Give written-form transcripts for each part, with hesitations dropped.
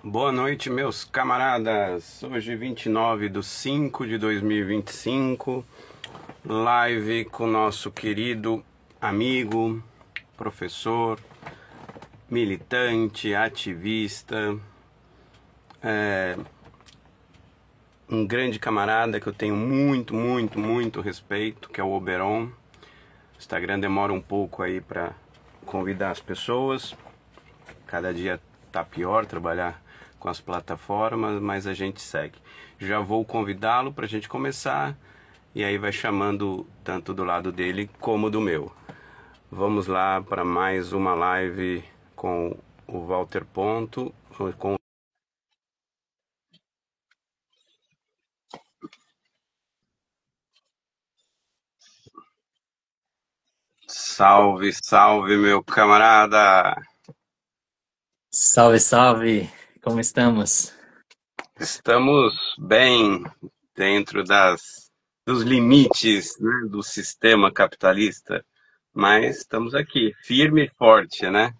Boa noite, meus camaradas. Hoje, 29/5/2025, live com nosso querido amigo, professor, militante, ativista, um grande camarada que eu tenho muito respeito, que é o Oberon. O Instagram demora um pouco aí para convidar as pessoas. Cada dia tá pior trabalhar com as plataformas, mas a gente segue. Já vou convidá-lo para a gente começar, e aí vai chamando tanto do lado dele como do meu. Vamos lá para mais uma live com o Walter Ponto. Salve, salve, meu camarada! Salve, salve! Como estamos? Estamos bem dentro dos limites, né, do sistema capitalista, mas estamos aqui, firme e forte, né?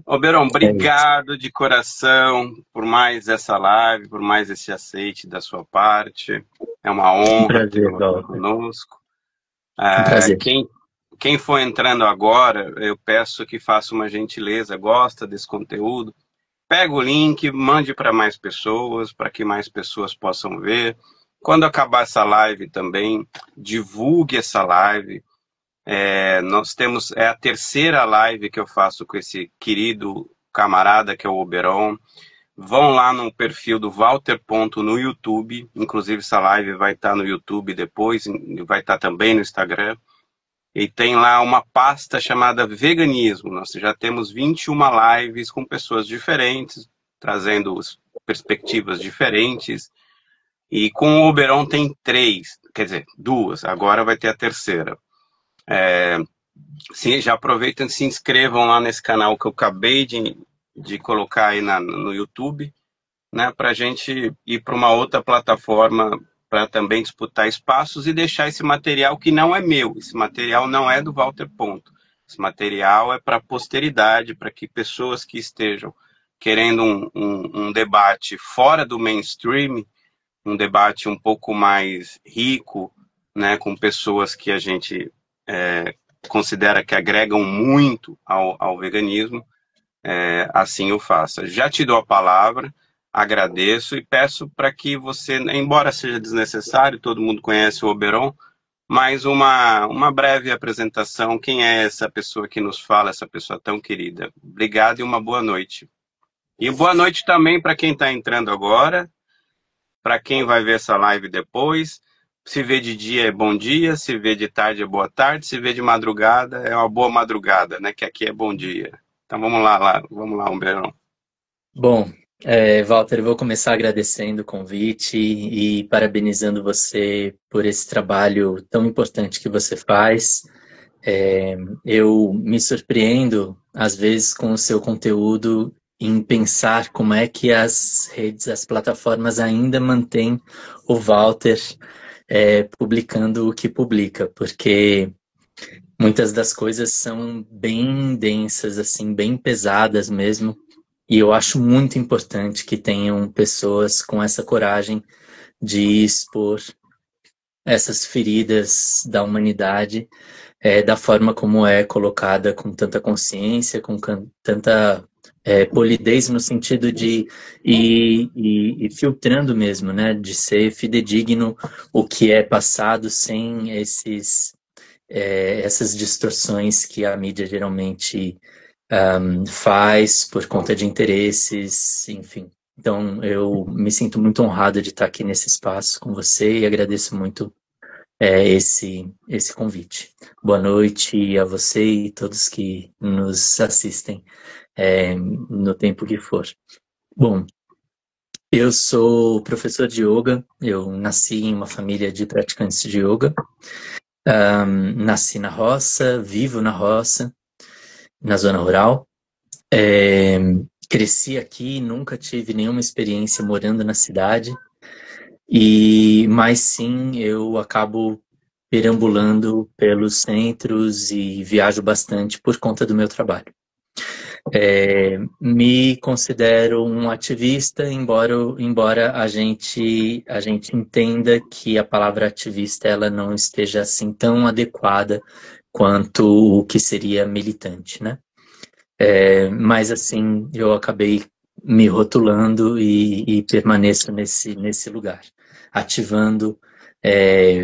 Ô, Berão, É isso. obrigado de coração por mais essa live, por mais esse aceite da sua parte. É uma Um honra prazer, tê-lo aqui Walter. conosco. Um prazer. Quem for entrando agora, eu peço que faça uma gentileza, gosta desse conteúdo, pega o link, mande para mais pessoas, para que mais pessoas possam ver. Quando acabar essa live também, divulgue essa live. Nós temos, é a terceira live que eu faço com esse querido camarada que é o Oberon. Vão lá no perfil do Walter Ponto no YouTube, inclusive essa live vai estar no YouTube depois, vai estar também no Instagram. E tem lá uma pasta chamada Veganismo. Nós já temos 21 lives com pessoas diferentes, trazendo perspectivas diferentes. E com o Oberon tem 3, quer dizer, 2, agora vai ter a terceira. Sim, já aproveitem e se inscrevam lá nesse canal que eu acabei de colocar aí no YouTube, né, para a gente ir para uma outra plataforma para também disputar espaços e deixar esse material que não é meu, esse material não é do Walter Ponto. Esse material é para a posteridade, para que pessoas que estejam querendo um debate fora do mainstream, um debate um pouco mais rico, né, com pessoas que a gente considera que agregam muito ao veganismo, assim eu faça. Já te dou a palavra, agradeço e peço para que você, embora seja desnecessário, todo mundo conhece o Oberon, mas uma breve apresentação. Quem é essa pessoa que nos fala, essa pessoa tão querida? Obrigado e uma boa noite. E boa noite também para quem está entrando agora, para quem vai ver essa live depois. Se vê de dia é bom dia, se vê de tarde é boa tarde, se vê de madrugada é uma boa madrugada, né? Que aqui é bom dia. Então vamos lá, Humberão. Bom, Walter, eu vou começar agradecendo o convite e parabenizando você por esse trabalho tão importante que você faz. Eu me surpreendo, às vezes, com o seu conteúdo em pensar como é que as redes, as plataformas ainda mantêm o Walter, publicando o que publica, porque muitas das coisas são bem densas, assim, bem pesadas mesmo. E eu acho muito importante que tenham pessoas com essa coragem de expor essas feridas da humanidade, da forma como é colocada, com tanta consciência, com tanta polidez no sentido de ir filtrando mesmo, né? De ser fidedigno o que é passado sem essas distorções que a mídia geralmente faz por conta de interesses, enfim. Então, eu me sinto muito honrado de estar aqui nesse espaço com você e agradeço muito esse convite. Boa noite a você e todos que nos assistem no tempo que for. Bom, eu sou professor de yoga, eu nasci em uma família de praticantes de yoga, nasci na roça, vivo na roça, na zona rural. Cresci aqui, nunca tive nenhuma experiência morando na cidade, mas sim, eu acabo perambulando pelos centros e viajo bastante por conta do meu trabalho. Me considero um ativista, embora a gente entenda que a palavra ativista ela não esteja assim tão adequada quanto o que seria militante, né? Mas assim, eu acabei me rotulando e permaneço nesse lugar, ativando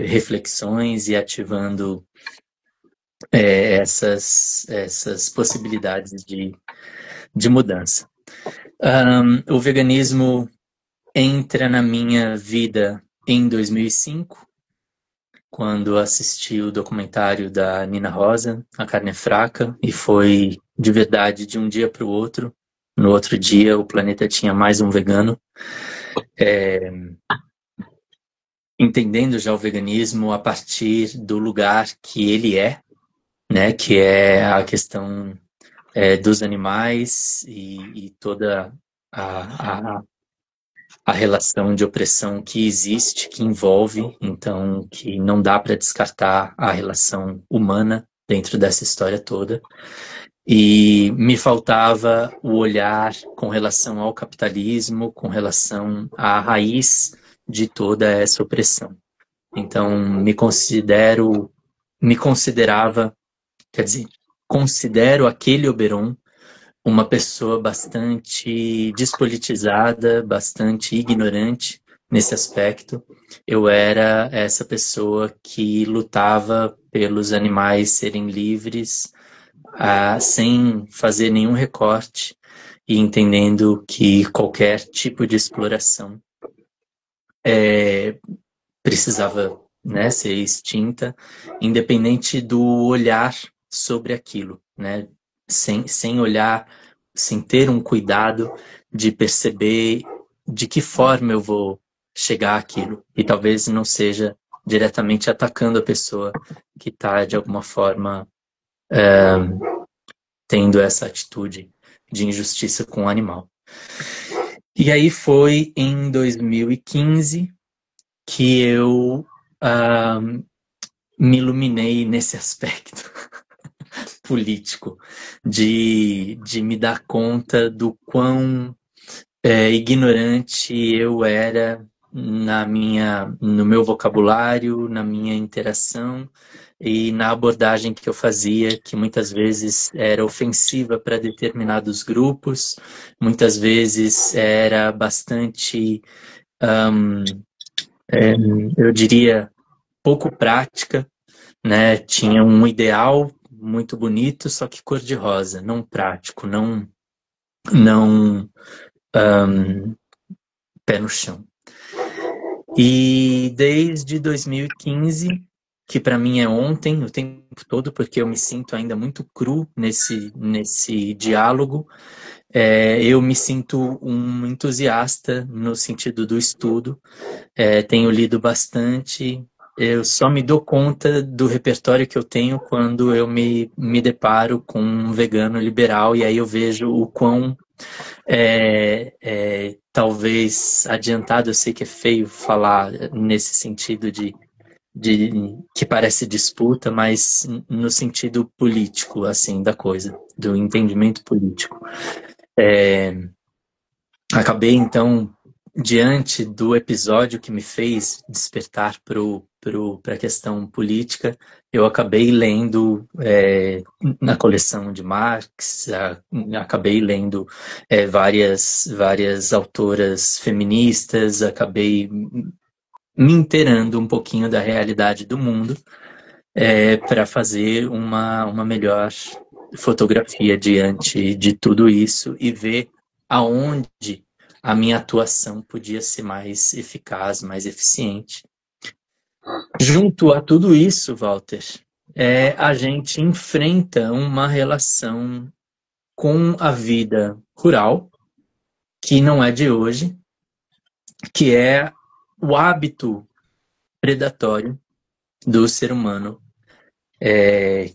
reflexões e ativando essas possibilidades de mudança. O veganismo entra na minha vida em 2005, quando assisti o documentário da Nina Rosa, A Carne é Fraca, e foi de verdade de um dia para o outro. No outro dia, o planeta tinha mais um vegano. Entendendo já o veganismo a partir do lugar que ele é, né, que é a questão dos animais e toda a relação de opressão que existe, que envolve, então, que não dá para descartar a relação humana dentro dessa história toda. E me faltava o olhar com relação ao capitalismo, com relação à raiz de toda essa opressão. Então, considero aquele Oberon uma pessoa bastante despolitizada, bastante ignorante nesse aspecto. Eu era essa pessoa que lutava pelos animais serem livres, sem fazer nenhum recorte e entendendo que qualquer tipo de exploração precisava, né, ser extinta, independente do olhar sobre aquilo, né? Sem olhar, sem ter um cuidado de perceber de que forma eu vou chegar àquilo. E talvez não seja diretamente atacando a pessoa que está, de alguma forma, tendo essa atitude de injustiça com o animal. E aí foi em 2015 que eu me iluminei nesse aspecto político, de me dar conta do quão ignorante eu era no meu vocabulário, na minha interação e na abordagem que eu fazia, que muitas vezes era ofensiva para determinados grupos, muitas vezes era bastante, eu diria, pouco prática, né? Tinha um ideal muito bonito, só que cor-de-rosa, não prático, não pé no chão. E desde 2015, que para mim é ontem, o tempo todo, porque eu me sinto ainda muito cru nesse diálogo, eu me sinto um entusiasta no sentido do estudo, tenho lido bastante. Eu só me dou conta do repertório que eu tenho quando eu me deparo com um vegano liberal, e aí eu vejo o quão talvez adiantado, eu sei que é feio falar nesse sentido de que parece disputa, mas no sentido político, assim, da coisa, do entendimento político. Acabei, então, diante do episódio que me fez despertar para a questão política, eu acabei lendo na coleção de Marx, acabei lendo várias autoras feministas, acabei me inteirando um pouquinho da realidade do mundo para fazer uma melhor fotografia diante de tudo isso e ver aonde a minha atuação podia ser mais eficaz, mais eficiente. Junto a tudo isso, Walter, a gente enfrenta uma relação com a vida rural, que não é de hoje, que é o hábito predatório do ser humano,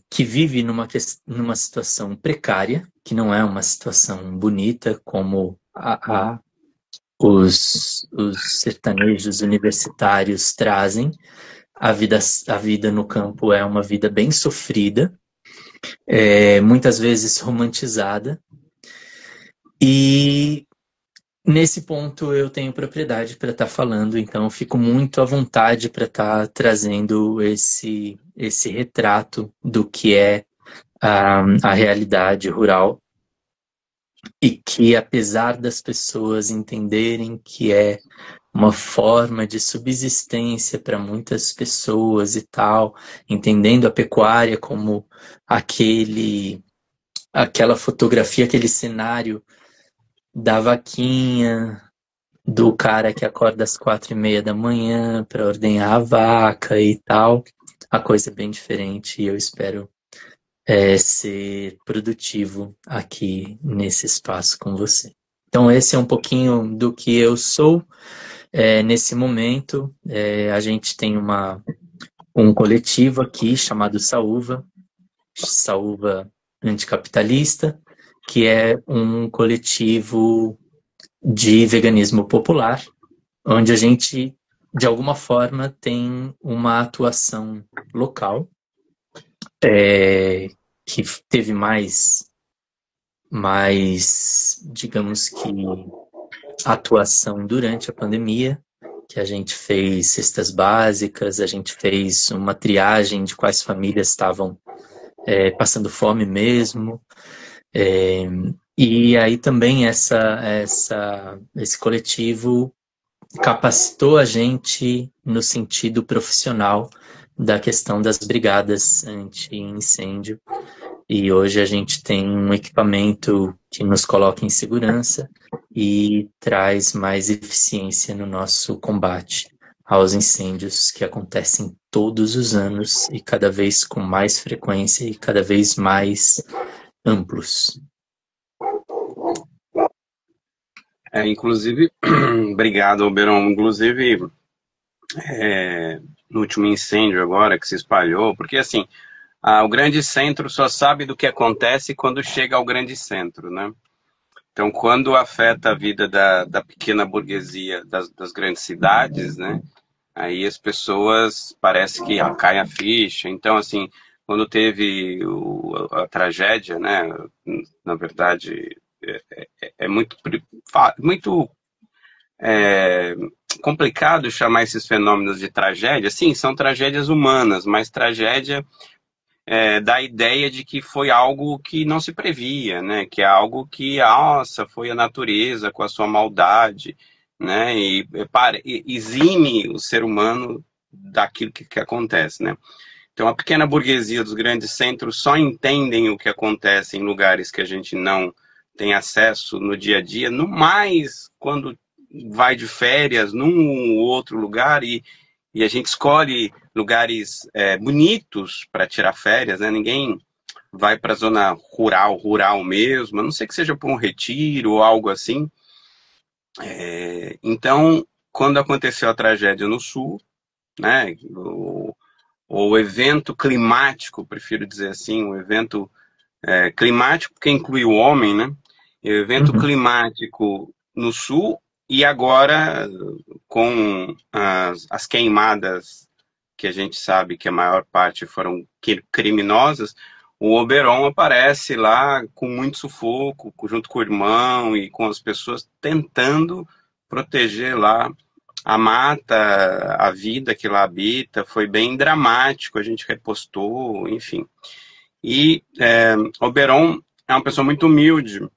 que vive numa situação precária, que não é uma situação bonita, como os sertanejos universitários trazem. A vida no campo é uma vida bem sofrida, muitas vezes romantizada, E nesse ponto eu tenho propriedade para estar falando, então eu fico muito à vontade para estar trazendo esse retrato do que é a realidade rural e que, apesar das pessoas entenderem que é uma forma de subsistência para muitas pessoas e tal, entendendo a pecuária como aquela fotografia, aquele cenário da vaquinha, do cara que acorda às 4:30 da manhã para ordenhar a vaca e tal. A coisa é bem diferente e eu espero ser produtivo aqui nesse espaço com você. Então esse é um pouquinho do que eu sou nesse momento. A gente tem um coletivo aqui chamado Saúva Anticapitalista, que é um coletivo de veganismo popular, onde a gente, de alguma forma, tem uma atuação local, que teve mais, digamos que, atuação durante a pandemia, que a gente fez cestas básicas, a gente fez uma triagem de quais famílias estavam passando fome mesmo. E aí também esse coletivo capacitou a gente no sentido profissional da questão das brigadas anti-incêndio. E hoje a gente tem um equipamento que nos coloca em segurança e traz mais eficiência no nosso combate aos incêndios que acontecem todos os anos e cada vez com mais frequência e cada vez mais amplos. Inclusive, obrigado, Oberon. Inclusive, no último incêndio agora que se espalhou, porque assim, o grande centro só sabe do que acontece quando chega ao grande centro, né? Então, quando afeta a vida da pequena burguesia das grandes cidades, né? Aí as pessoas, parece que cai a ficha. Então, assim, quando teve tragédia, né? Na verdade, é muito complicado chamar esses fenômenos de tragédia. Sim, são tragédias humanas, mas tragédia dá a ideia de que foi algo que não se previa, né? Que é algo que, nossa, foi a natureza com a sua maldade, né? E exime o ser humano daquilo que acontece, né? Então, a pequena burguesia dos grandes centros só entendem o que acontece em lugares que a gente não tem acesso no dia a dia, no mais quando vai de férias num ou outro lugar e a gente escolhe lugares bonitos para tirar férias, né? Ninguém vai para a zona rural mesmo, a não ser que seja para um retiro ou algo assim. Então, quando aconteceu a tragédia no Sul, né? O evento climático, prefiro dizer assim, o evento climático, que inclui o homem, né? O evento climático no Sul, e agora com as queimadas, que a gente sabe que a maior parte foram criminosas, o Oberon aparece lá com muito sufoco, junto com o irmão e com as pessoas tentando proteger lá a mata, a vida que lá habita. Foi bem dramático, a gente repostou, enfim. E Oberon é uma pessoa muito humilde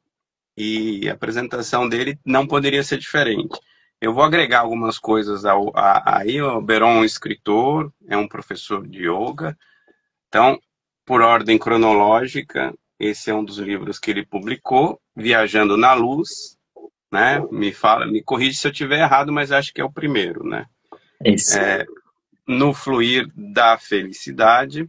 e a apresentação dele não poderia ser diferente. Eu vou agregar algumas coisas aí. O Oberon é um escritor, é um professor de yoga. Então, por ordem cronológica, esse é um dos livros que ele publicou, Viajando na Luz, né? Me corrige se eu estiver errado, mas acho que é o primeiro, né? Isso. No Fluir da Felicidade,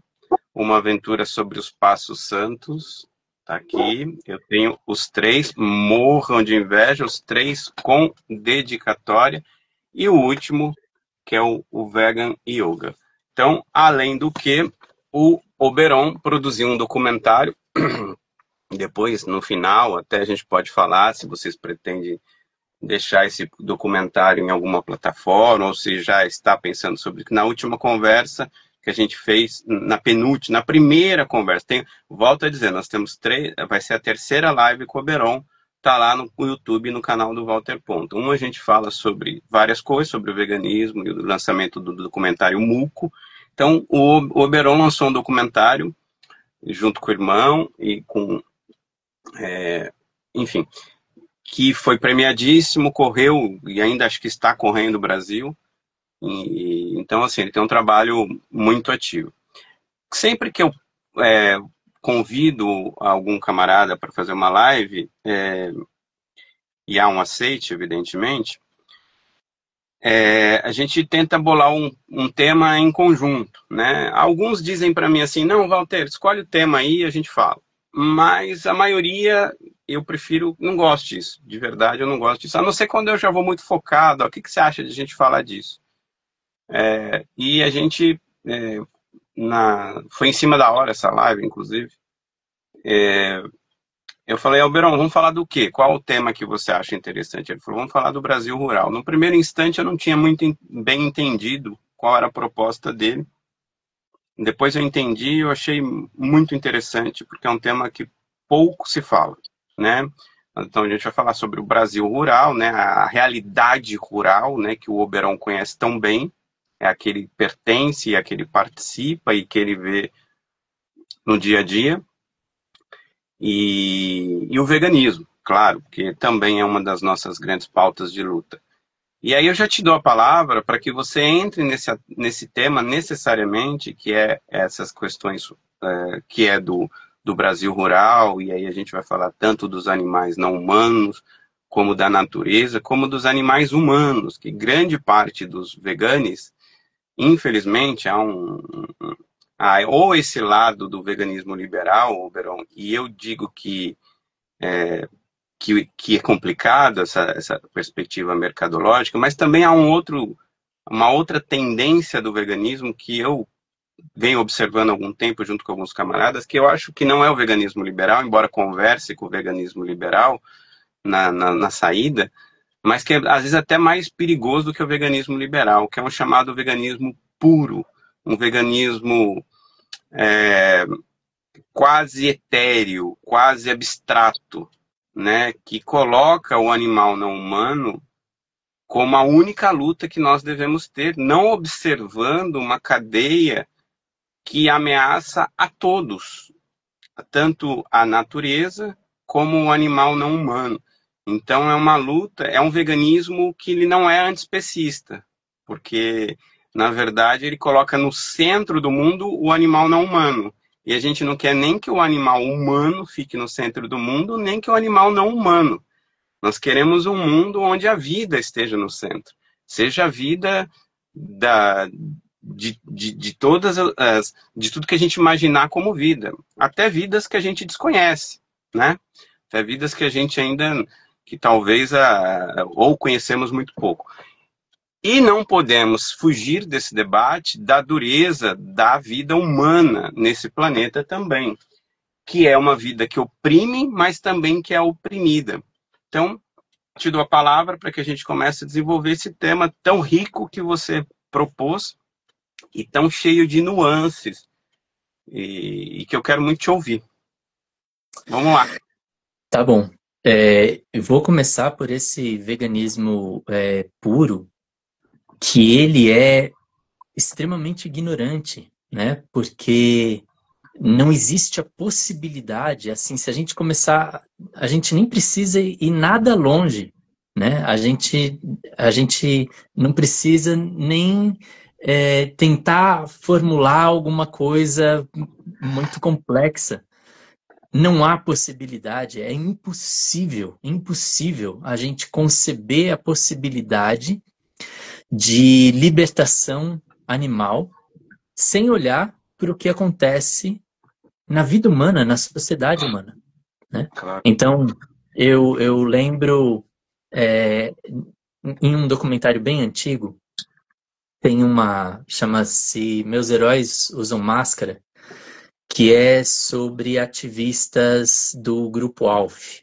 uma aventura sobre os Passos Santos. Tá aqui, eu tenho os 3, morram de inveja, os 3 com dedicatória, e o último, que é o Vegan Yoga. Então, além do que, o Oberon produziu um documentário, depois, no final, até a gente pode falar, se vocês pretendem deixar esse documentário em alguma plataforma, ou se já está pensando sobre... Na última conversa que a gente fez, na primeira conversa, volto a dizer, nós temos 3, vai ser a terceira live com o Oberon, tá lá no YouTube, no canal do Walter Ponto. Um a gente fala sobre várias coisas, sobre o veganismo e o lançamento do documentário Muco. Então, o Oberon lançou um documentário junto com o irmão e com, enfim, que foi premiadíssimo, correu e ainda acho que está correndo no Brasil. Então, assim, ele tem um trabalho muito ativo. Sempre que eu convido algum camarada para fazer uma live, e há um aceite, evidentemente, a gente tenta bolar um tema em conjunto, né? Alguns dizem para mim assim, não, Walter, escolhe o tema aí e a gente fala. Mas a maioria, eu prefiro, não gosto disso, de verdade eu não gosto disso, a não ser quando eu já vou muito focado, ó, o que você acha de a gente falar disso? E a gente, foi em cima da hora essa live, inclusive, eu falei, Alberão, vamos falar do quê? Qual o tema que você acha interessante? Ele falou, vamos falar do Brasil rural. No primeiro instante eu não tinha muito bem entendido qual era a proposta dele. Depois eu entendi e eu achei muito interessante, porque é um tema que pouco se fala, né? Então a gente vai falar sobre o Brasil rural, né? A realidade rural, né? Que o Oberon conhece tão bem, é a que ele pertence, é a que ele participa e que ele vê no dia a dia. E o veganismo, claro, que também é uma das nossas grandes pautas de luta. E aí eu já te dou a palavra para que você entre nesse tema necessariamente, que é essas questões que é do Brasil rural, e aí a gente vai falar tanto dos animais não humanos, como da natureza, como dos animais humanos, que grande parte dos veganos, infelizmente, ou esse lado do veganismo liberal, Oberon, e eu digo que é complicado essa perspectiva mercadológica, mas também há uma outra tendência do veganismo que eu venho observando há algum tempo junto com alguns camaradas, que eu acho que não é o veganismo liberal, embora converse com o veganismo liberal na saída, mas que é às vezes até mais perigoso do que o veganismo liberal, que é um chamado veganismo puro, um veganismo quase etéreo, quase abstrato, né, que coloca o animal não humano como a única luta que nós devemos ter, não observando uma cadeia que ameaça a todos, tanto a natureza como o animal não humano. Então é uma luta, é um veganismo que ele não é antiespecista, porque na verdade ele coloca no centro do mundo o animal não humano. E a gente não quer nem que o animal humano fique no centro do mundo, nem que o animal não humano. Nós queremos um mundo onde a vida esteja no centro. Seja a vida de todas de tudo que a gente imaginar como vida. Até vidas que a gente desconhece, né? Até vidas que a gente ainda, que talvez ou conhecemos muito pouco. E não podemos fugir desse debate da dureza da vida humana nesse planeta também, que é uma vida que oprime, mas também que é oprimida. Então, te dou a palavra para que a gente comece a desenvolver esse tema tão rico que você propôs e tão cheio de nuances e que eu quero muito te ouvir. Vamos lá. Tá bom. Eu vou começar por esse veganismo puro, que ele é extremamente ignorante, né? Porque não existe a possibilidade, assim, se a gente começar, a gente nem precisa ir nada longe, né? A gente não precisa nem tentar formular alguma coisa muito complexa. Não há possibilidade, é impossível a gente conceber a possibilidade de libertação animal sem olhar para o que acontece na vida humana, na sociedade humana, né? Claro. Então, eu lembro em um documentário bem antigo, tem chama-se Meus Heróis Usam Máscara, que é sobre ativistas do Grupo ALF.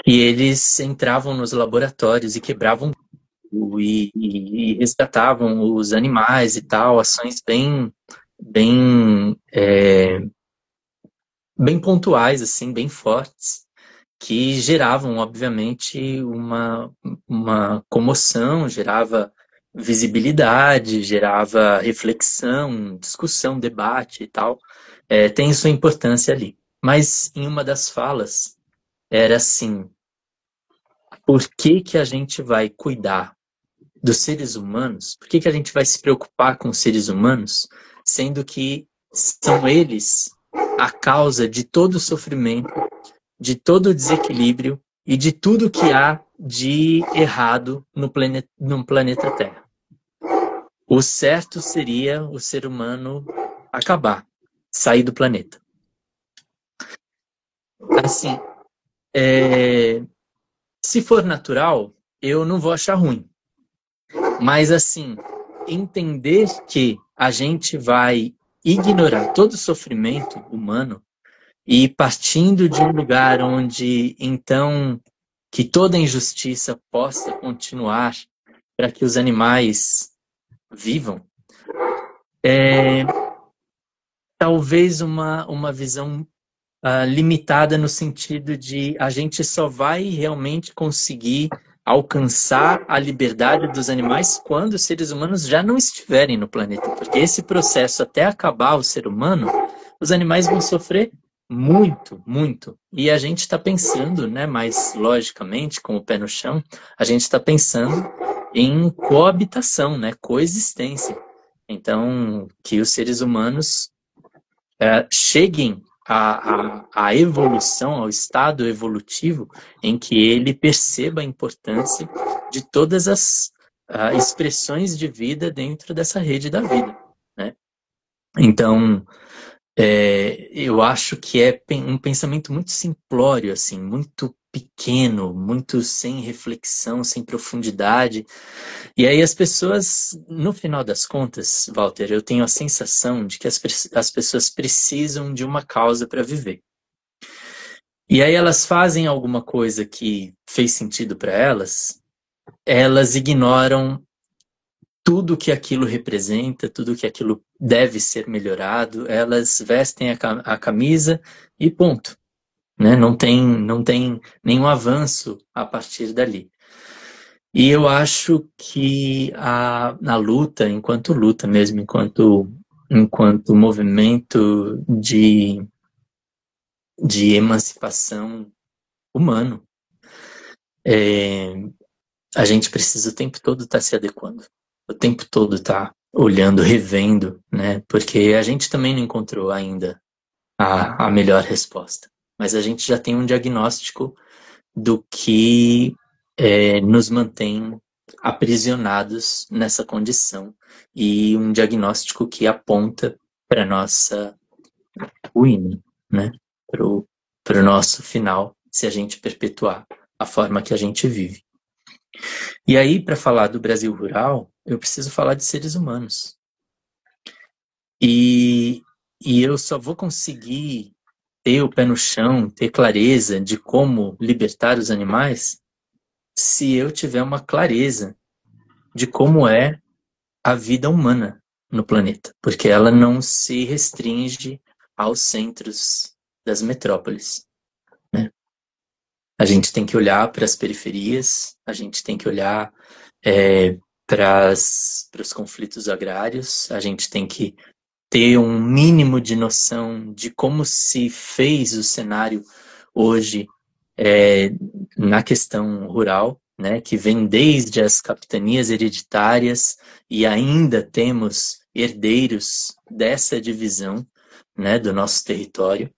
E eles entravam nos laboratórios e quebravam e resgatavam os animais e tal, ações bem pontuais, assim, bem fortes. que geravam, obviamente, uma comoção, gerava visibilidade, gerava reflexão, discussão, debate e tal. Tem sua importância ali. Mas em uma das falas era assim: por que que a gente vai cuidar dos seres humanos? Por que que a gente vai se preocupar com os seres humanos, sendo que são eles a causa de todo o sofrimento, de todo o desequilíbrio e de tudo que há de errado no planeta Terra? O certo seria o ser humano acabar, sair do planeta. Assim, se for natural, eu não vou achar ruim. Mas, assim, entender que a gente vai ignorar todo o sofrimento humano e partindo de um lugar onde, então, que toda injustiça possa continuar para que os animais vivam, talvez uma visão limitada no sentido de a gente só vai realmente conseguir alcançar a liberdade dos animais quando os seres humanos já não estiverem no planeta. Porque esse processo até acabar o ser humano, os animais vão sofrer muito, muito. E a gente está pensando, né, mais logicamente, com o pé no chão, a gente está pensando em coabitação, né, coexistência. Então, que os seres humanos cheguem à evolução, ao estado evolutivo em que ele perceba a importância de todas as expressões de vida dentro dessa rede da vida, né? Então, eu acho que é um pensamento muito simplório, assim, muito pequeno, muito sem reflexão, sem profundidade. E aí as pessoas, no final das contas, Walter, eu tenho a sensação de que as pessoas precisam de uma causa para viver. E aí elas fazem alguma coisa que fez sentido para elas, elas ignoram tudo que aquilo representa, tudo que aquilo deve ser melhorado, elas vestem a camisa e ponto. Né? Não tem nenhum avanço a partir dali. E eu acho que a luta, enquanto luta mesmo, enquanto movimento de emancipação humano, a gente precisa o tempo todo estar se adequando. O tempo todo estar olhando, revendo, né? Porque a gente também não encontrou ainda a melhor resposta. Mas a gente já tem um diagnóstico do que nos mantém aprisionados nessa condição e um diagnóstico que aponta para nossa ruína, né? Para o nosso final, se a gente perpetuar a forma que a gente vive. E aí, para falar do Brasil rural, eu preciso falar de seres humanos. E eu só vou conseguir ter o pé no chão, ter clareza de como libertar os animais, se eu tiver uma clareza de como é a vida humana no planeta, porque ela não se restringe aos centros das metrópoles, né? A gente tem que olhar para as periferias, a gente tem que olhar para os conflitos agrários, a gente tem que ter um mínimo de noção de como se fez o cenário hoje na questão rural, né, que vem desde as capitanias hereditárias e ainda temos herdeiros dessa divisão, né, do nosso território.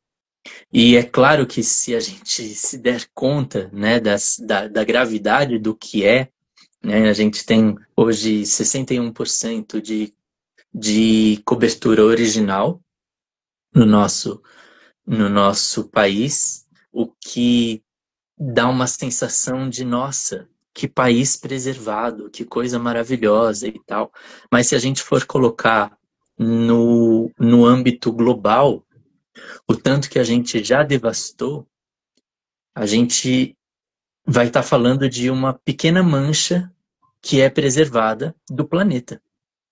E é claro que se a gente se der conta, né, da gravidade do que né, a gente tem hoje 61% de cobertura original no nosso país, o que dá uma sensação de, nossa, que país preservado, que coisa maravilhosa e tal. Mas se a gente for colocar no âmbito global, o tanto que a gente já devastou, a gente vai estar falando de uma pequena mancha que é preservada do planeta.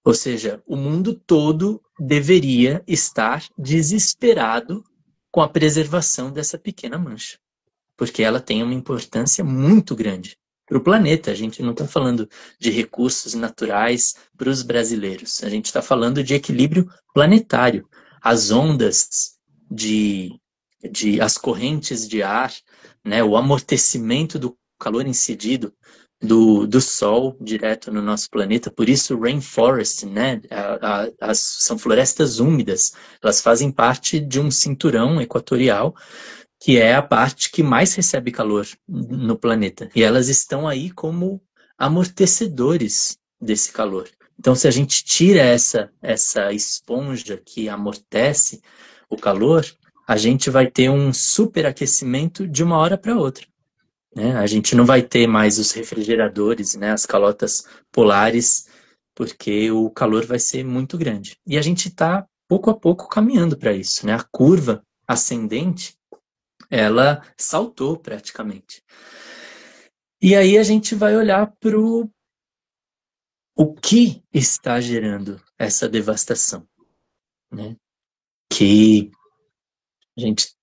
Ou seja, o mundo todo deveria estar desesperado com a preservação dessa pequena mancha. porque ela tem uma importância muito grande para o planeta. A gente não está falando de recursos naturais para os brasileiros, a gente está falando de equilíbrio planetário. As ondas as correntes de ar, né, o amortecimento do calor incidido do Sol direto no nosso planeta, por isso rainforest, né, são florestas úmidas, elas fazem parte de um cinturão equatorial, que é a parte que mais recebe calor no planeta, e elas estão aí como amortecedores desse calor. Então, se a gente tira essa esponja que amortece o calor, a gente vai ter um superaquecimento de uma hora para outra, né? A gente não vai ter mais os refrigeradores, né, as calotas polares, porque o calor vai ser muito grande. E a gente está, pouco a pouco, caminhando para isso, né? A curva ascendente, ela saltou praticamente. E aí a gente vai olhar para o que está gerando essa devastação, né? Que a gente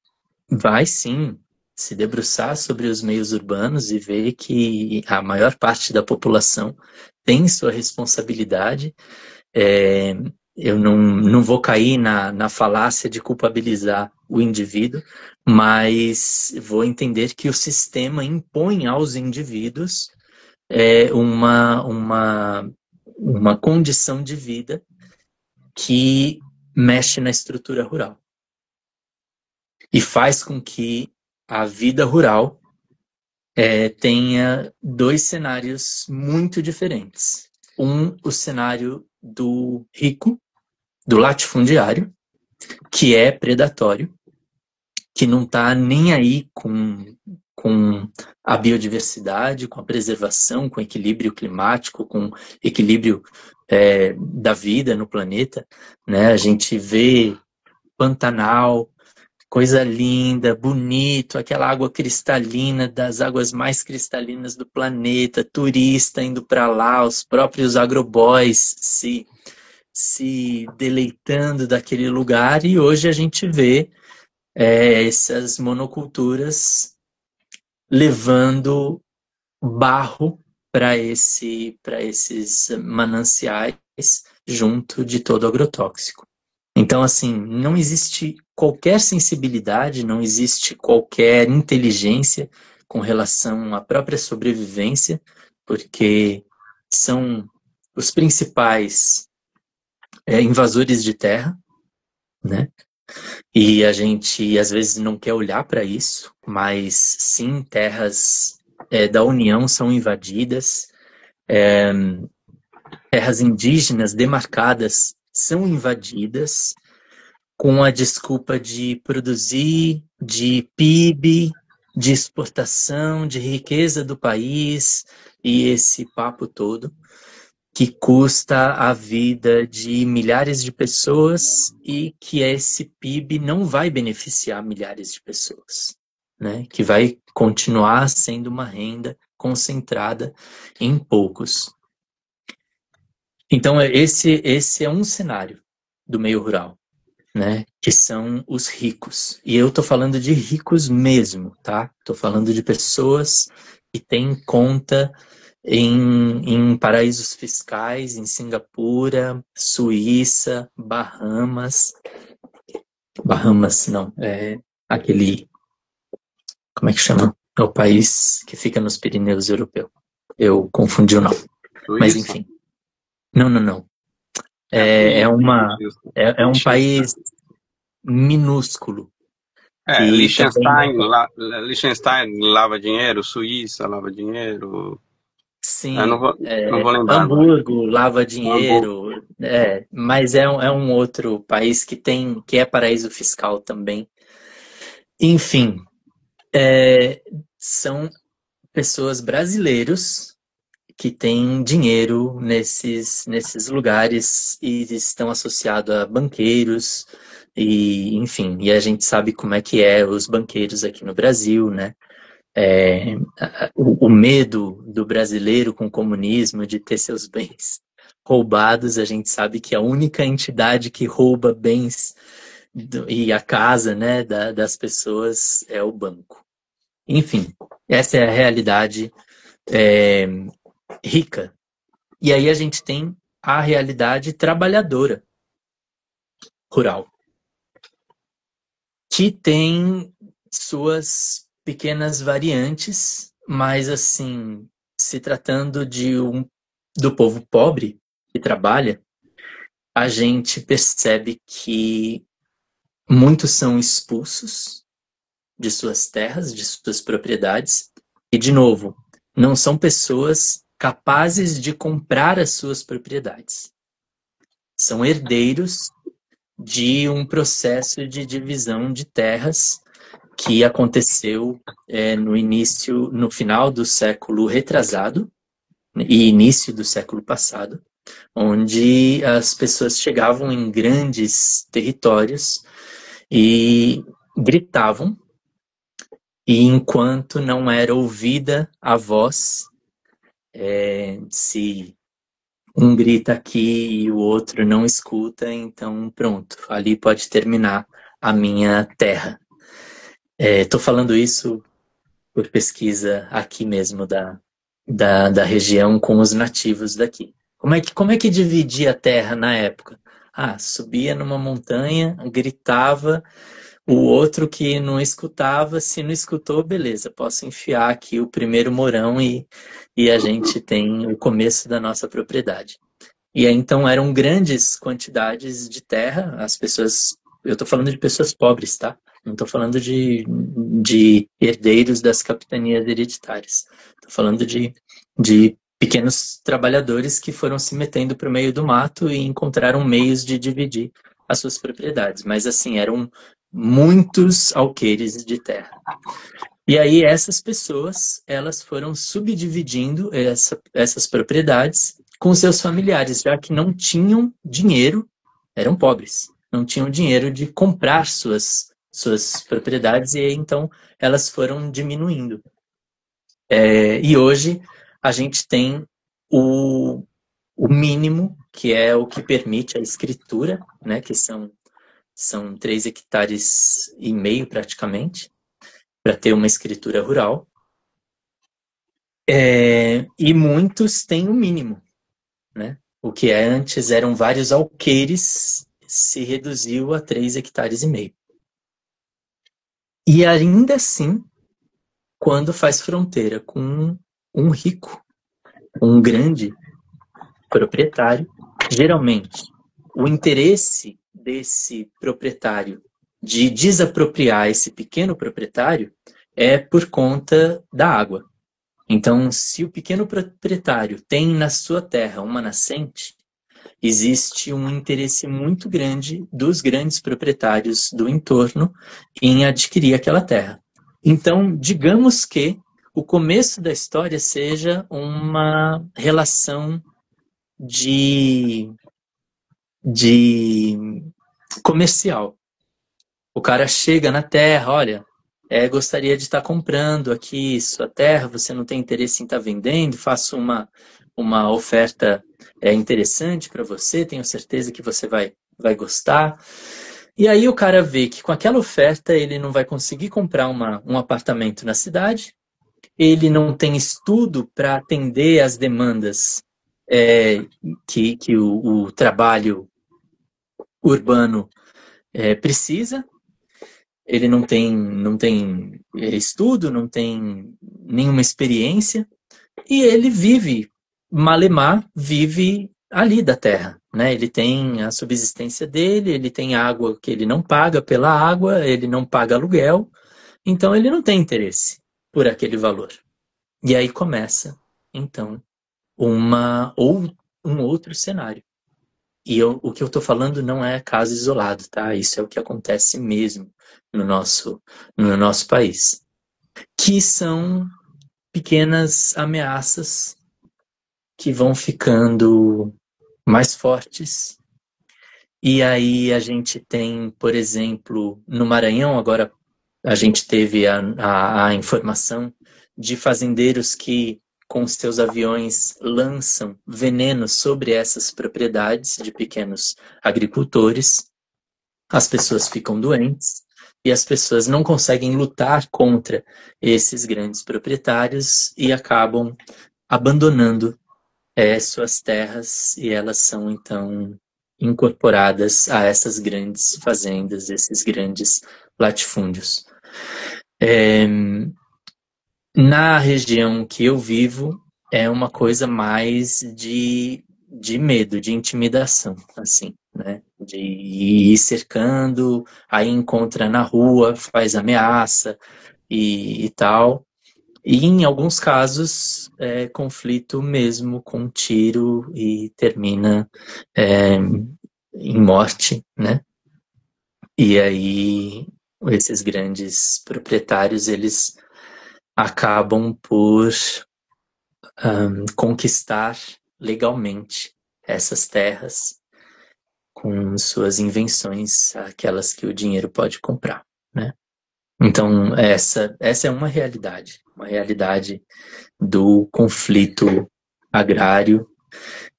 vai sim se debruçar sobre os meios urbanos e ver que a maior parte da população tem sua responsabilidade. Eu não vou cair na falácia de culpabilizar o indivíduo, mas vou entender que o sistema impõe aos indivíduos uma condição de vida que mexe na estrutura rural e faz com que a vida rural tenha dois cenários muito diferentes. O cenário do rico, do latifundiário, que é predatório, que não está nem aí com a biodiversidade, com a preservação, com o equilíbrio climático, com o equilíbrio da vida no planeta, né? A gente vê Pantanal, coisa linda, bonito, aquela água cristalina, das águas mais cristalinas do planeta, turista indo para lá, os próprios agroboys se deleitando daquele lugar, e hoje a gente vê essas monoculturas levando barro para esses mananciais junto de todo agrotóxico. Então, assim, não existe qualquer sensibilidade, não existe qualquer inteligência com relação à própria sobrevivência, porque são os principais invasores de terra, né? E a gente, às vezes, não quer olhar para isso, mas sim, terras da União são invadidas, terras indígenas demarcadas são invadidas com a desculpa de produzir, de PIB, de exportação, de riqueza do país, e esse papo todo que custa a vida de milhares de pessoas e que esse PIB não vai beneficiar milhares de pessoas, né? Que vai continuar sendo uma renda concentrada em poucos. Então, esse é um cenário do meio rural, né? Que são os ricos. E eu tô falando de ricos mesmo, tá? Tô falando de pessoas que têm conta em paraísos fiscais, em Singapura, Suíça, Bahamas não, aquele, como é que chama? É o país que fica nos Pirineus europeu. Eu confundi o nome. Suíça? Mas enfim. Não. É um país minúsculo. Liechtenstein, Liechtenstein lava dinheiro, Suíça lava dinheiro. Sim, não vou lembrar. Hamburgo lava dinheiro, mas é um outro país que é paraíso fiscal também. Enfim, são pessoas brasileiros que têm dinheiro nesses lugares e estão associados a banqueiros, e enfim, e a gente sabe como é que os banqueiros aqui no Brasil, né? O medo do brasileiro com o comunismo de ter seus bens roubados, a gente sabe que a única entidade que rouba bens e a casa, né, das pessoas é o banco. Enfim, essa é a realidade é, rica. E aí a gente tem a realidade trabalhadora rural, que tem suas pequenas variantes, mas assim, se tratando do povo pobre que trabalha, a gente percebe que muitos são expulsos de suas terras, de suas propriedades, e, de novo, não são pessoas capazes de comprar as suas propriedades. São herdeiros de um processo de divisão de terras que aconteceu no final do século retrasado e início do século passado, onde as pessoas chegavam em grandes territórios e gritavam, e enquanto não era ouvida a voz, se um grita aqui e o outro não escuta, então pronto, ali pode terminar a minha terra. Estou falando isso por pesquisa aqui mesmo da região com os nativos daqui. Como é que dividia a terra na época? Ah, subia numa montanha, gritava, o outro que não escutava, se não escutou, beleza, posso enfiar aqui o primeiro morão e a gente tem o começo da nossa propriedade. E aí, então eram grandes quantidades de terra, as pessoas, eu estou falando de pessoas pobres, tá? Não estou falando de herdeiros das capitanias hereditárias. Estou falando de pequenos trabalhadores que foram se metendo para o meio do mato e encontraram meios de dividir as suas propriedades. Mas assim, eram muitos alqueires de terra. E aí essas pessoas, elas foram subdividindo essas propriedades com seus familiares, já que não tinham dinheiro, eram pobres, não tinham dinheiro de comprar suas propriedades, e aí, então elas foram diminuindo. E hoje a gente tem o mínimo, que é o que permite a escritura, né, que são 3,5 hectares praticamente, para ter uma escritura rural. E muitos têm o mínimo, né? O que antes eram vários alqueires se reduziu a 3,5 hectares. E ainda assim, quando faz fronteira com um rico, um grande proprietário, geralmente o interesse desse proprietário de desapropriar esse pequeno proprietário é por conta da água. Então, se o pequeno proprietário tem na sua terra uma nascente, existe um interesse muito grande dos grandes proprietários do entorno em adquirir aquela terra. Então, digamos que o começo da história seja uma relação de comercial. O cara chega na terra, olha, gostaria de estar comprando aqui sua terra, você não tem interesse em estar vendendo, faço uma oferta interessante para você, tenho certeza que você vai gostar. E aí o cara vê que com aquela oferta ele não vai conseguir comprar um apartamento na cidade, ele não tem estudo para atender às demandas que o trabalho urbano precisa. Ele não tem estudo, não tem nenhuma experiência, e ele vive, malemar, vive ali da terra, né? Ele tem a subsistência dele, ele tem água que ele não paga pela água, ele não paga aluguel, então ele não tem interesse por aquele valor. E aí começa, então, um outro cenário. E o que eu estou falando não é caso isolado, tá? Isso é o que acontece mesmo no nosso país. Que são pequenas ameaças que vão ficando mais fortes. E aí a gente tem, por exemplo, no Maranhão, agora a gente teve a informação de fazendeiros que com seus aviões lançam veneno sobre essas propriedades de pequenos agricultores. As pessoas ficam doentes, as pessoas não conseguem lutar contra esses grandes proprietários e acabam abandonando suas terras, e elas são então incorporadas a essas grandes fazendas, esses grandes latifúndios. Na região que eu vivo, é uma coisa mais de medo, de intimidação, assim, né? De ir cercando, aí encontra na rua, faz ameaça e tal. E em alguns casos, conflito mesmo com tiro e termina em morte, né? E aí esses grandes proprietários, eles acabam por conquistar legalmente essas terras com suas invenções, aquelas que o dinheiro pode comprar, né? Então, essa é uma realidade do conflito agrário.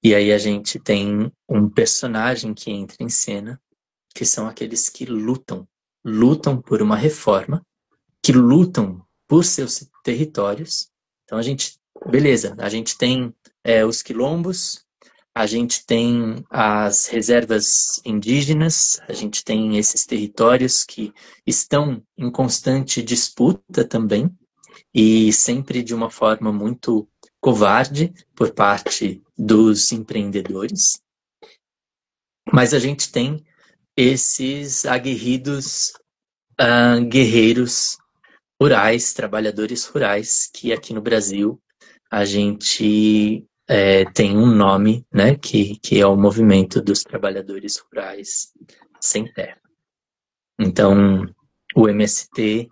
E aí a gente tem um personagem que entra em cena, que são aqueles que lutam por uma reforma, que lutam por seus territórios. Então beleza, a gente tem os quilombos, a gente tem as reservas indígenas, a gente tem esses territórios que estão em constante disputa também, e sempre de uma forma muito covarde por parte dos empreendedores. Mas a gente tem esses aguerridos guerreiros rurais, trabalhadores rurais, que aqui no Brasil a gente tem um nome, né, que é o movimento dos trabalhadores rurais sem terra. Então, o MST,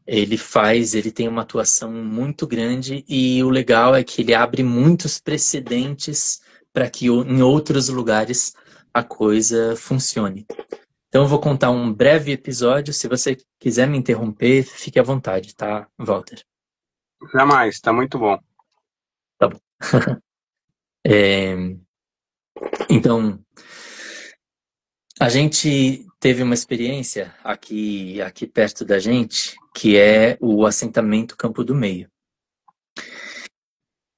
ele tem uma atuação muito grande, e o legal é que ele abre muitos precedentes para que em outros lugares a coisa funcione. Então eu vou contar um breve episódio. Se você quiser me interromper, fique à vontade, tá, Walter? Jamais, tá muito bom. Tá bom. Então, a gente teve uma experiência aqui perto da gente, que é o assentamento Campo do Meio,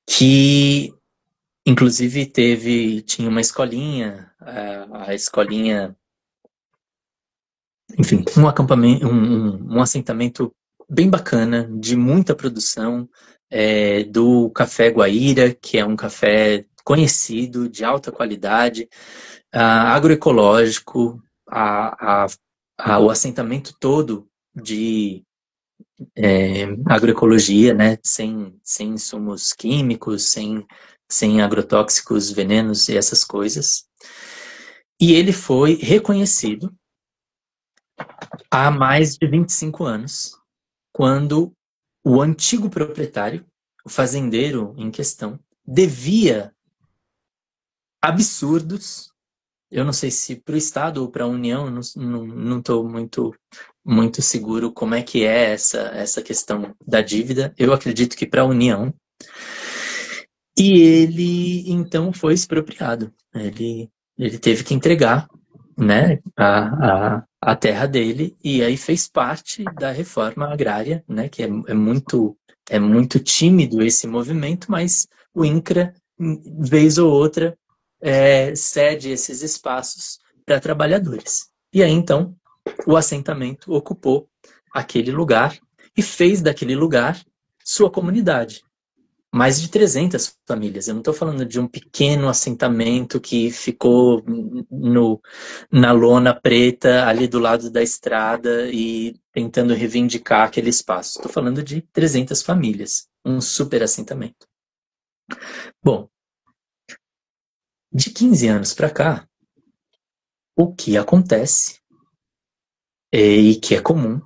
que inclusive tinha uma escolinha, a escolinha, enfim, um acampamento, um assentamento bem bacana, de muita produção, do café Guaíra, que é um café conhecido, de alta qualidade, agroecológico, o assentamento todo de agroecologia, né, sem insumos químicos, sem agrotóxicos, venenos e essas coisas. E ele foi reconhecido há mais de 25 anos, quando o antigo proprietário, o fazendeiro em questão, devia absurdos, eu não sei se para o Estado ou para a União, não estou muito seguro como é que é essa questão da dívida. Eu acredito que para a União. E ele, então, foi expropriado. Ele teve que entregar, né, a terra dele, e aí fez parte da reforma agrária, né, que é muito tímido esse movimento, mas o INCRA, vez ou outra, cede esses espaços para trabalhadores. E aí, então, o assentamento ocupou aquele lugar e fez daquele lugar sua comunidade. Mais de 300 famílias. Eu não estou falando de um pequeno assentamento que ficou na lona preta ali do lado da estrada e tentando reivindicar aquele espaço. Estou falando de 300 famílias. Um super assentamento. Bom, de 15 anos para cá, o que acontece, e que é comum,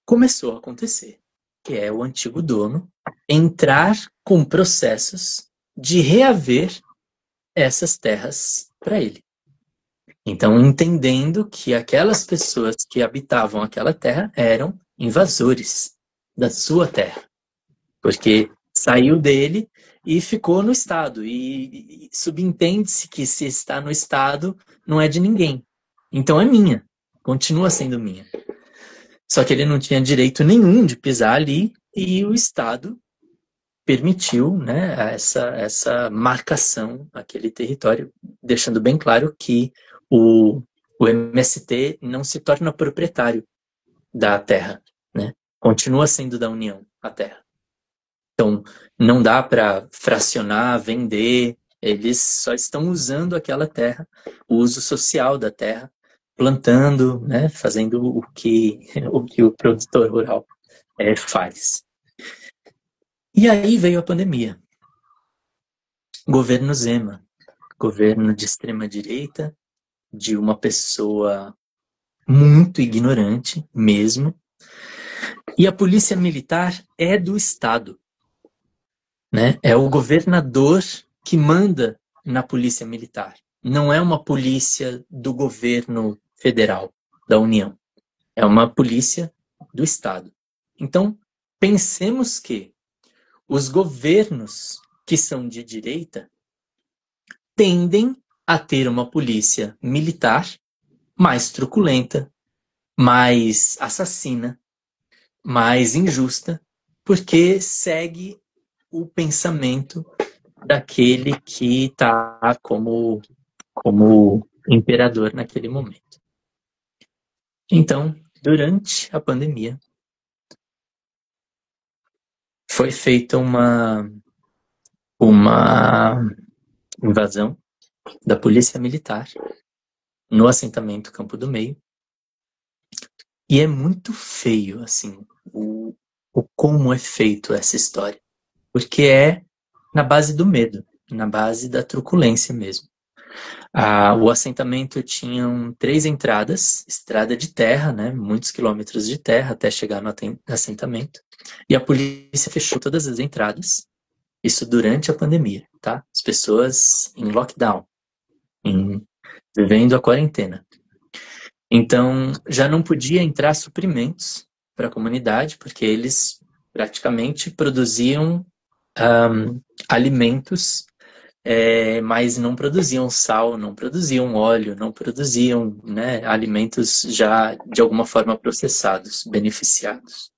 começou a acontecer, que é o antigo dono entrar com processos de reaver essas terras para ele. Então, entendendo que aquelas pessoas que habitavam aquela terra eram invasores da sua terra, porque saiu dele e ficou no Estado, e subentende-se que se está no Estado não é de ninguém, então é minha, continua sendo minha. Só que ele não tinha direito nenhum de pisar ali e o Estado permitiu, né, essa marcação naquele território, deixando bem claro que o MST não se torna proprietário da terra, né? Continua sendo da União a terra. Então, não dá para fracionar, vender, eles só estão usando aquela terra, o uso social da terra, plantando, né, fazendo o que o produtor rural faz. E aí veio a pandemia. Governo Zema, governo de extrema-direita, de uma pessoa muito ignorante mesmo. E a polícia militar é do Estado, né? É o governador que manda na polícia militar. Não é uma polícia do governo federal, da União. É uma polícia do Estado. Então, pensemos que os governos que são de direita tendem a ter uma polícia militar mais truculenta, mais assassina, mais injusta, porque segue o pensamento daquele que está como imperador naquele momento. Então, durante a pandemia, foi feita uma invasão da polícia militar no assentamento Campo do Meio. E é muito feio, assim, o como é feito essa história. Porque é na base do medo, na base da truculência mesmo. O assentamento tinha 3 entradas, estrada de terra, né, muitos quilômetros de terra até chegar no assentamento. E a polícia fechou todas as entradas, isso durante a pandemia, tá? As pessoas em lockdown, vivendo a quarentena. Então, já não podia entrar suprimentos para a comunidade, porque eles praticamente produziam alimentos, mas não produziam sal, não produziam óleo, não produziam, né, alimentos já de alguma forma processados, beneficiados.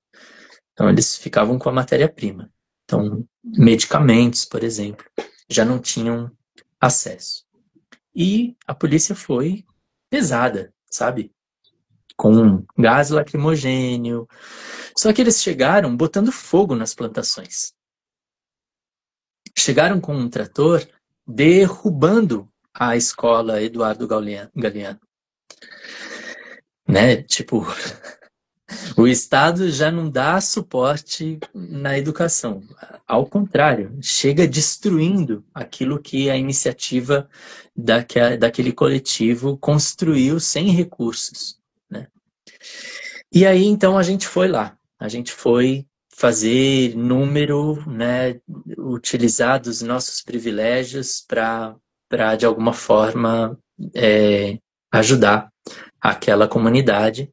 Então, eles ficavam com a matéria-prima. Então, medicamentos, por exemplo, já não tinham acesso. E a polícia foi pesada, sabe? Com gás lacrimogênio. Só que eles chegaram botando fogo nas plantações. Chegaram com um trator derrubando a escola Eduardo Galeano. Né? Tipo, o Estado já não dá suporte na educação. Ao contrário, chega destruindo aquilo que a iniciativa daquele coletivo construiu sem recursos. Né? E aí, então, a gente foi lá. A gente foi fazer número, né, utilizar dos nossos privilégios para, de alguma forma, ajudar aquela comunidade.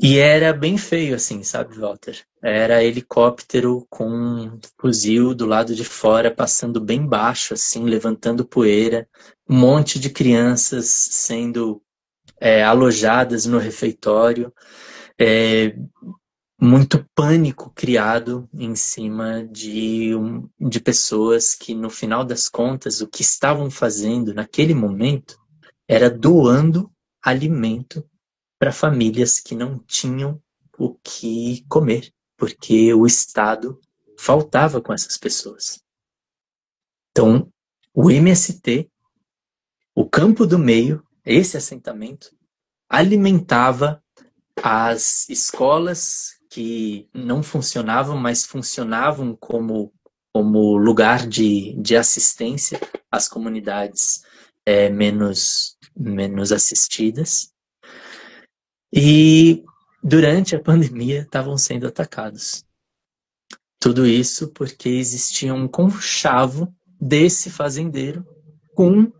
E era bem feio, assim, sabe, Walter? Era helicóptero com fuzil do lado de fora, passando bem baixo, assim, levantando poeira. Um monte de crianças sendo alojadas no refeitório. Muito pânico criado em cima de pessoas que, no final das contas, o que estavam fazendo naquele momento era doando alimento para famílias que não tinham o que comer, porque o Estado faltava com essas pessoas. Então, o MST, o Campo do Meio, esse assentamento, alimentava as escolas que não funcionavam, mas funcionavam como lugar de assistência às comunidades menos assistidas. E durante a pandemia estavam sendo atacados. Tudo isso porque existia um conchavo desse fazendeiro com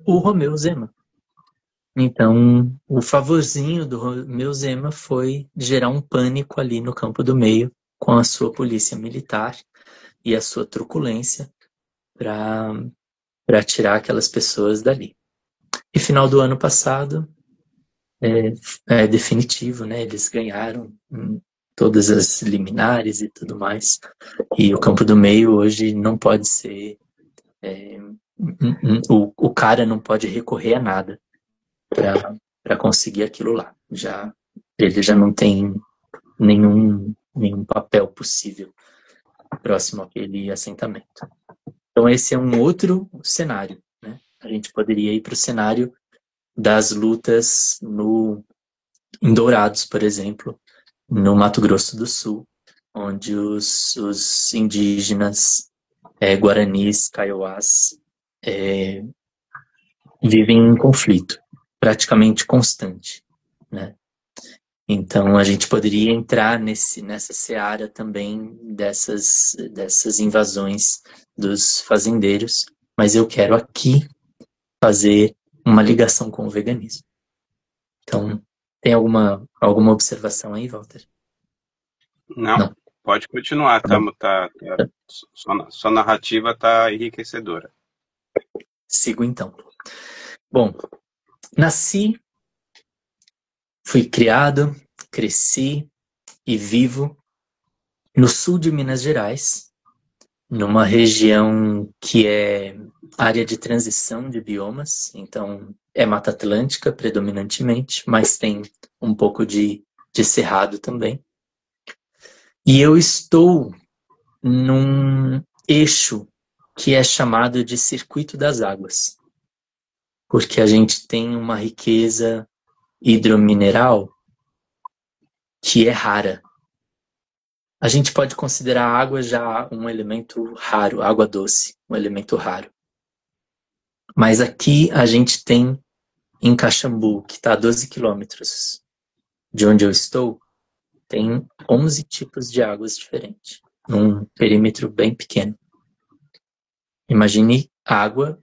o Romeu Zema. Então, o favorzinho do Romeu Zema foi gerar um pânico ali no Campo do Meio com a sua polícia militar e a sua truculência para tirar aquelas pessoas dali. E final do ano passado, é definitivo, né? Eles ganharam todas as liminares e tudo mais. E o Campo do Meio hoje não pode ser... o cara não pode recorrer a nada para conseguir aquilo lá. Ele já não tem nenhum papel possível próximo àquele assentamento. Então esse é um outro cenário, né? A gente poderia ir para o cenário das lutas em Dourados, por exemplo, no Mato Grosso do Sul, onde os indígenas guaranis, kaiowás, vivem em conflito praticamente constante, né? Então a gente poderia entrar nessa seara também dessas invasões dos fazendeiros, mas eu quero aqui fazer uma ligação com o veganismo. Então, tem alguma observação aí, Walter? Não. Pode continuar, sua narrativa está enriquecedora. Sigo então. Bom, nasci, fui criado, cresci e vivo no sul de Minas Gerais, numa região que é área de transição de biomas, então é Mata Atlântica predominantemente, mas tem um pouco de cerrado também. E eu estou num eixo que é chamado de Circuito das Águas, porque a gente tem uma riqueza hidromineral que é rara. A gente pode considerar a água já um elemento raro, água doce, um elemento raro. Mas aqui a gente tem, em Caxambu, que está a 12 quilômetros de onde eu estou, tem 11 tipos de águas diferentes, num perímetro bem pequeno. Imagine água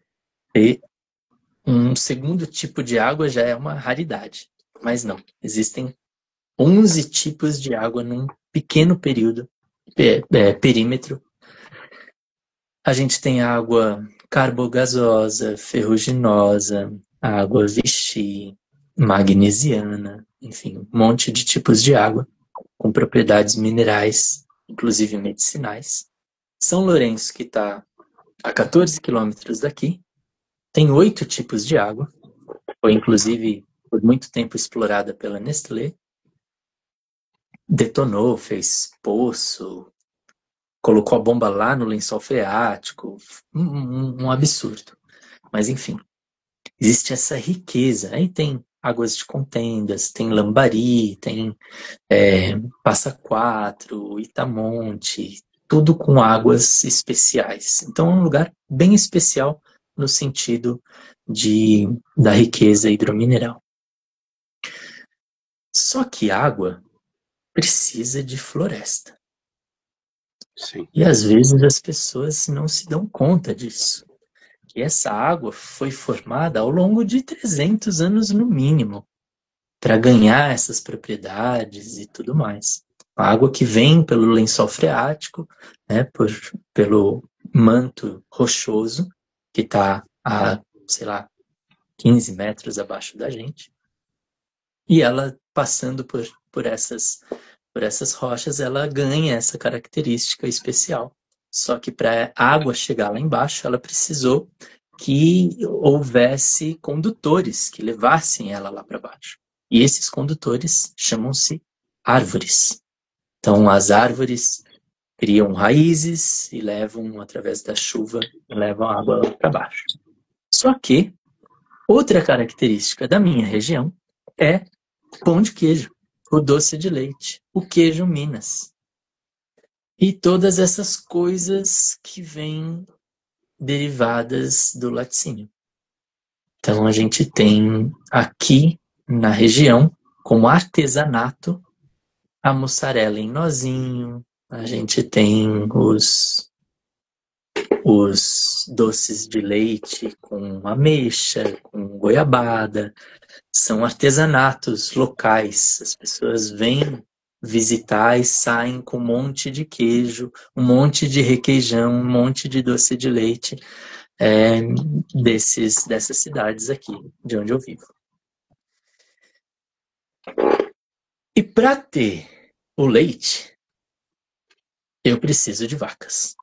ter um segundo tipo de água já é uma raridade. Mas não, existem 11 tipos de água num pequeno perímetro. A gente tem água carbogasosa, ferruginosa, água Vichy, magnesiana, enfim, um monte de tipos de água com propriedades minerais, inclusive medicinais. São Lourenço, que está a 14 quilômetros daqui, tem 8 tipos de água, foi inclusive por muito tempo explorada pela Nestlé, detonou, fez poço, colocou a bomba lá no lençol freático, um absurdo. Mas enfim, existe essa riqueza. Aí tem águas de contendas, tem Lambari, tem Passa Quatro, Itamonte, tudo com águas especiais. Então é um lugar bem especial no sentido da riqueza hidromineral. Só que água precisa de floresta. Sim. E às vezes as pessoas não se dão conta disso. Que essa água foi formada ao longo de 300 anos no mínimo para ganhar essas propriedades e tudo mais. A água que vem pelo lençol freático, né, pelo manto rochoso, que está a, 15 metros abaixo da gente. E ela, passando por essas rochas, ela ganha essa característica especial. Só que para a água chegar lá embaixo, ela precisou que houvesse condutores que levassem ela lá para baixo. E esses condutores chamam-se árvores. Então, as árvores criam raízes e levam, através da chuva, levam a água lá para baixo. Só que, outra característica da minha região é pão de queijo, o doce de leite, o queijo Minas. E todas essas coisas que vêm derivadas do laticínio. Então, a gente tem aqui na região, como artesanato, a mussarela em nozinho, a gente tem os doces de leite com ameixa, com goiabada. São artesanatos locais. As pessoas vêm visitar e saem com um monte de queijo, um monte de requeijão, um monte de doce de leite dessas cidades aqui, de onde eu vivo. E para ter o leite, eu preciso de vacas.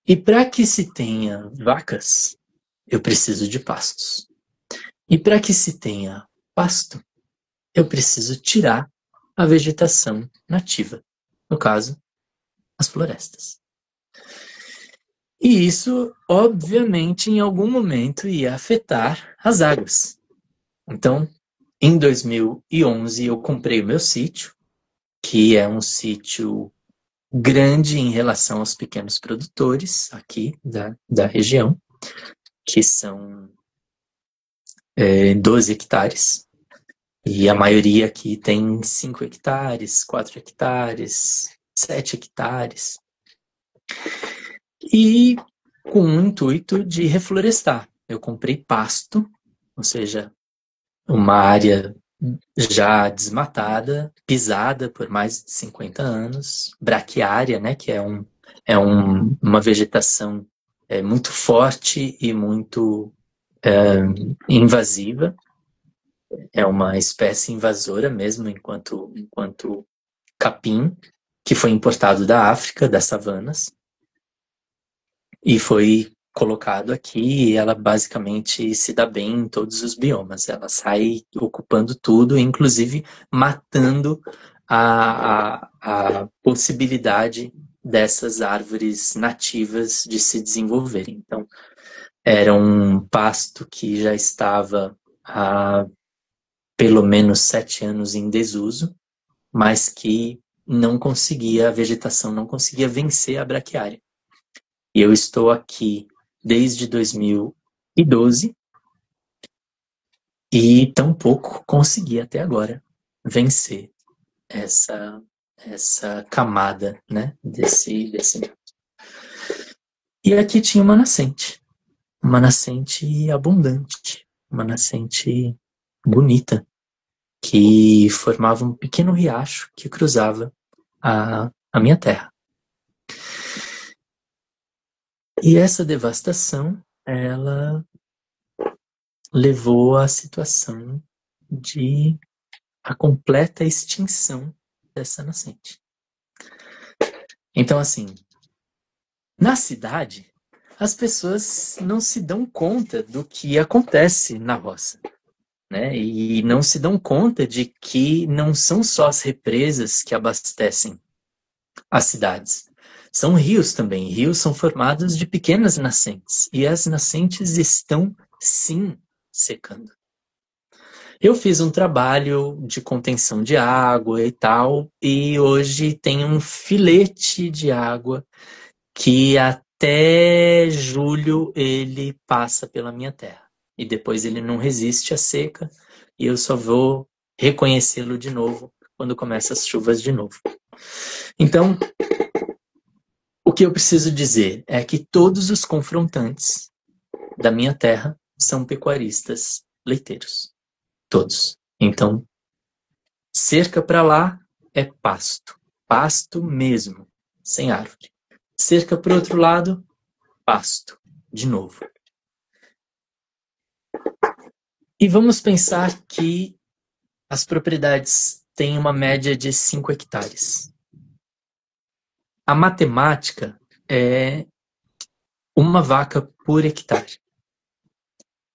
E para que se tenha vacas, eu preciso de pastos. E para que se tenha pasto, eu preciso tirar a vegetação nativa. No caso, as florestas. E isso, obviamente, em algum momento ia afetar as águas. Então, em 2011, eu comprei o meu sítio, que é um sítio grande em relação aos pequenos produtores aqui da região, que são 12 hectares. E a maioria aqui tem 5 hectares, 4 hectares, 7 hectares. E com o intuito de reflorestar. Eu comprei pasto, ou seja, uma área já desmatada, pisada por mais de 50 anos, braquiária, né, que é uma vegetação muito forte e muito invasiva. É uma espécie invasora mesmo, enquanto capim, que foi importado da África, das savanas, e foi colocado aqui, e ela basicamente se dá bem em todos os biomas. Ela sai ocupando tudo, inclusive matando a possibilidade dessas árvores nativas de se desenvolverem. Então, era um pasto que já estava há pelo menos 7 anos em desuso, mas que a vegetação não conseguia vencer a braquiária. E eu estou aqui desde 2012 e tampouco consegui até agora vencer essa camada, né, desse. E aqui tinha uma nascente abundante, uma nascente bonita, que formava um pequeno riacho que cruzava a minha terra. E essa devastação, ela levou à situação de a completa extinção dessa nascente. Então, assim, na cidade, as pessoas não se dão conta do que acontece na roça, né? E não se dão conta de que não são só as represas que abastecem as cidades. São rios também. Rios são formados de pequenas nascentes. E as nascentes estão, sim, secando. Eu fiz um trabalho de contenção de água e tal, e hoje tem um filete de água que até julho ele passa pela minha terra. E depois ele não resiste à seca, e eu só vou reconhecê-lo de novo quando começam as chuvas de novo. Então, o que eu preciso dizer é que todos os confrontantes da minha terra são pecuaristas leiteiros. Todos. Então, cerca para lá é pasto. Pasto mesmo, sem árvore. Cerca para o outro lado, pasto. De novo. E vamos pensar que as propriedades têm uma média de 5 hectares. A matemática é uma vaca por hectare.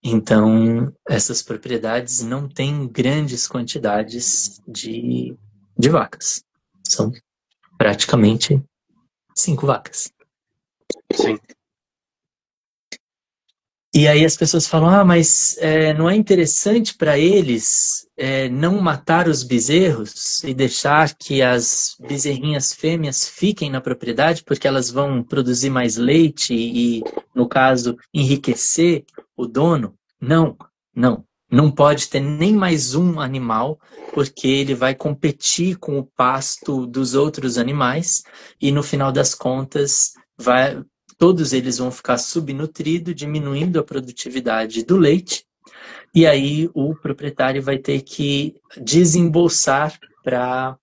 Então, essas propriedades não têm grandes quantidades de vacas. São praticamente 5 vacas. Sim. E aí as pessoas falam, mas não é interessante para eles não matar os bezerros e deixar que as bezerrinhas fêmeas fiquem na propriedade porque elas vão produzir mais leite e, no caso, enriquecer o dono? Não pode ter nem mais um animal porque ele vai competir com o pasto dos outros animais e, no final das contas, todos eles vão ficar subnutridos, diminuindo a produtividade do leite, e aí o proprietário vai ter que desembolsar para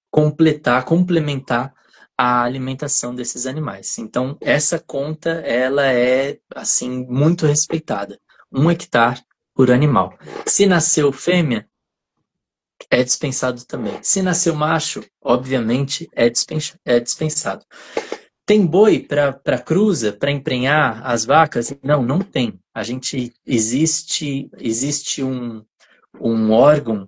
complementar a alimentação desses animais. Então, essa conta, ela é, assim, muito respeitada. 1 hectare por animal. Se nasceu fêmea, é dispensado também. Se nasceu macho, obviamente é dispensado. Tem boi para cruza, para emprenhar as vacas? Não, não tem. Existe um órgão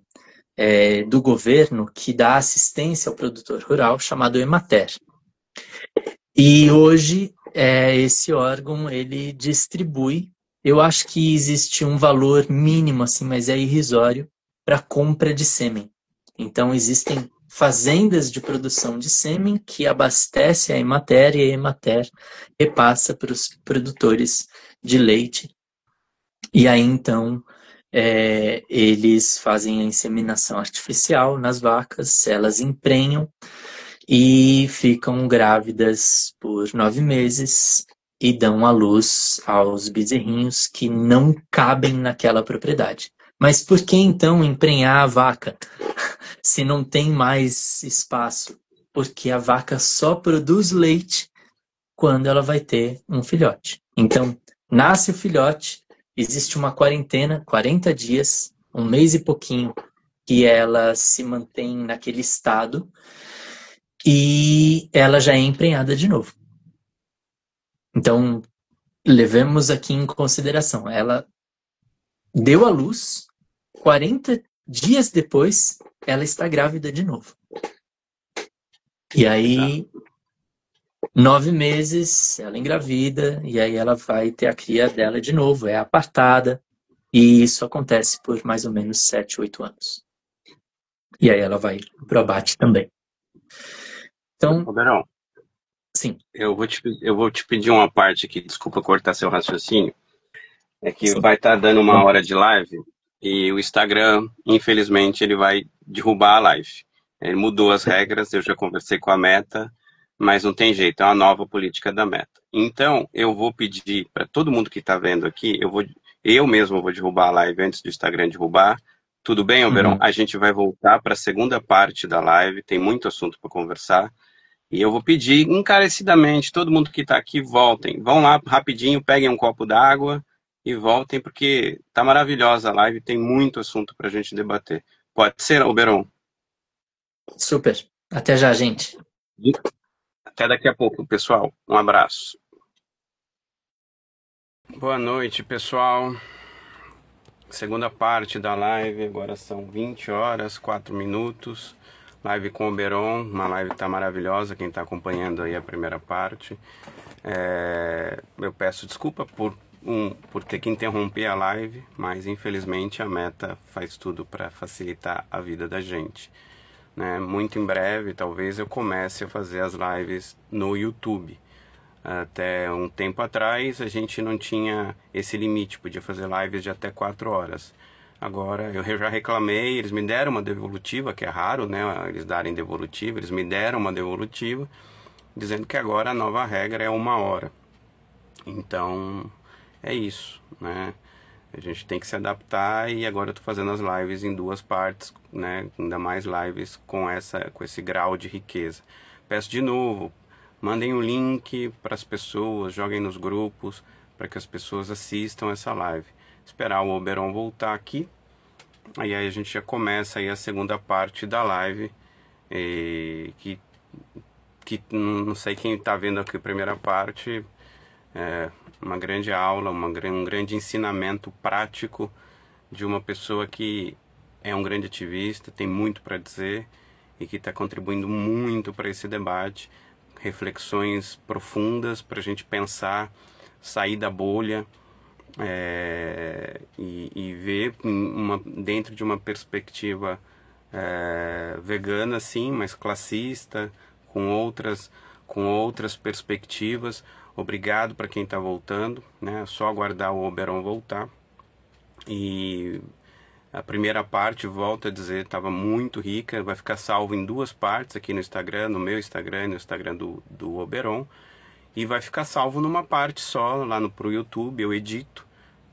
do governo que dá assistência ao produtor rural chamado Emater. E hoje esse órgão ele distribui. Eu acho que existe um valor mínimo assim, mas é irrisório para compra de sêmen. Então existem fazendas de produção de sêmen que abastece a Emater e a Emater repassa para os produtores de leite. E aí então eles fazem a inseminação artificial nas vacas, elas emprenham e ficam grávidas por 9 meses e dão à luz aos bezerrinhos que não cabem naquela propriedade. Mas por que então emprenhar a vaca se não tem mais espaço? Porque a vaca só produz leite quando ela vai ter um filhote. Então, nasce o filhote, existe uma quarentena, 40 dias, um mês e pouquinho, que ela se mantém naquele estado e ela já é emprenhada de novo. Então, levemos aqui em consideração, ela deu à luz, 40 dias depois, ela está grávida de novo. E aí, 9 meses, ela engravida, e aí ela vai ter a cria dela de novo, é apartada, e isso acontece por mais ou menos 7, 8 anos. E aí ela vai pro abate também. Então, Roberão, sim. eu vou te pedir uma parte aqui, desculpa cortar seu raciocínio, é que Sim. vai estar dando uma hora de live e o Instagram, infelizmente, ele vai derrubar a live. Ele mudou as regras, eu já conversei com a Meta, mas não tem jeito, é uma nova política da Meta. Então, eu vou pedir para todo mundo que está vendo aqui, eu mesmo vou derrubar a live antes do Instagram derrubar. Tudo bem, Alberão? A gente vai voltar para a segunda parte da live, tem muito assunto para conversar. E eu vou pedir encarecidamente, todo mundo que está aqui, voltem. Vão lá rapidinho, peguem um copo d'água e voltem, porque tá maravilhosa a live, tem muito assunto para a gente debater. Pode ser, Alberão? Super. Até já, gente. Até daqui a pouco, pessoal. Um abraço. Boa noite, pessoal. Segunda parte da live, agora são 20 horas, 4 minutos. Live com o Beron, uma live que tá maravilhosa, quem está acompanhando aí a primeira parte. Eu peço desculpa por ter que interromper a live, mas infelizmente a Meta faz tudo para facilitar a vida da gente. Né? Muito em breve, talvez eu comece a fazer as lives no YouTube. Até um tempo atrás a gente não tinha esse limite, podia fazer lives de até 4 horas. Agora, eu já reclamei, eles me deram uma devolutiva, que é raro, né, eles darem devolutiva, eles me deram uma devolutiva, dizendo que agora a nova regra é 1 hora. Então, é isso, né, a gente tem que se adaptar e agora eu tô fazendo as lives em 2 partes, né, ainda mais lives com esse grau de riqueza. Peço de novo, mandem o link para as pessoas, joguem nos grupos, para que as pessoas assistam essa live. Esperar o Oberon voltar aqui, aí a gente já começa aí a segunda parte da live, que não sei quem está vendo aqui a primeira parte, uma grande aula, um grande ensinamento prático de uma pessoa que é um grande ativista, tem muito para dizer e que está contribuindo muito para esse debate, reflexões profundas para a gente pensar, sair da bolha, e ver dentro de uma perspectiva vegana, sim, mas classista, com outras perspectivas. Obrigado para quem está voltando, né? É só aguardar o Oberon voltar. E a primeira parte, volto a dizer, estava muito rica, vai ficar salvo em 2 partes aqui no Instagram, no meu Instagram e no Instagram do Oberon. E vai ficar salvo numa parte só, lá pro YouTube, eu edito.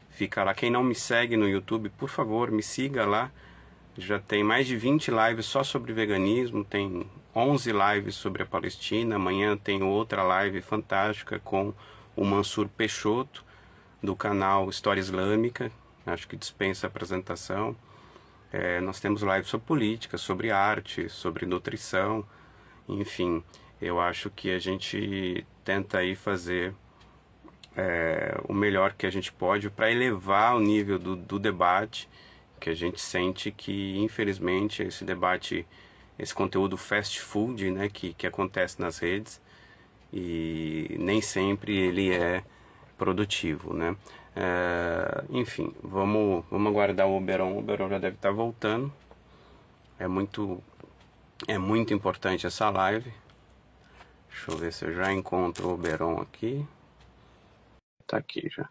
Fica lá. Quem não me segue no YouTube, por favor, me siga lá. Já tem mais de 20 lives só sobre veganismo, tem 11 lives sobre a Palestina. Amanhã tem outra live fantástica com o Mansur Peixoto, do canal História Islâmica. Acho que dispensa apresentação. Nós temos lives sobre política, sobre arte, sobre nutrição, enfim. Eu acho que a gente tenta aí fazer o melhor que a gente pode para elevar o nível do debate, que a gente sente que, infelizmente, esse debate, esse conteúdo fast food, né, que acontece nas redes, e nem sempre ele é produtivo, né? Enfim, vamos aguardar o Oberon. O Oberon já deve estar voltando. É muito importante essa live. Deixa eu ver se eu já encontro o Oberon aqui. Tá aqui já.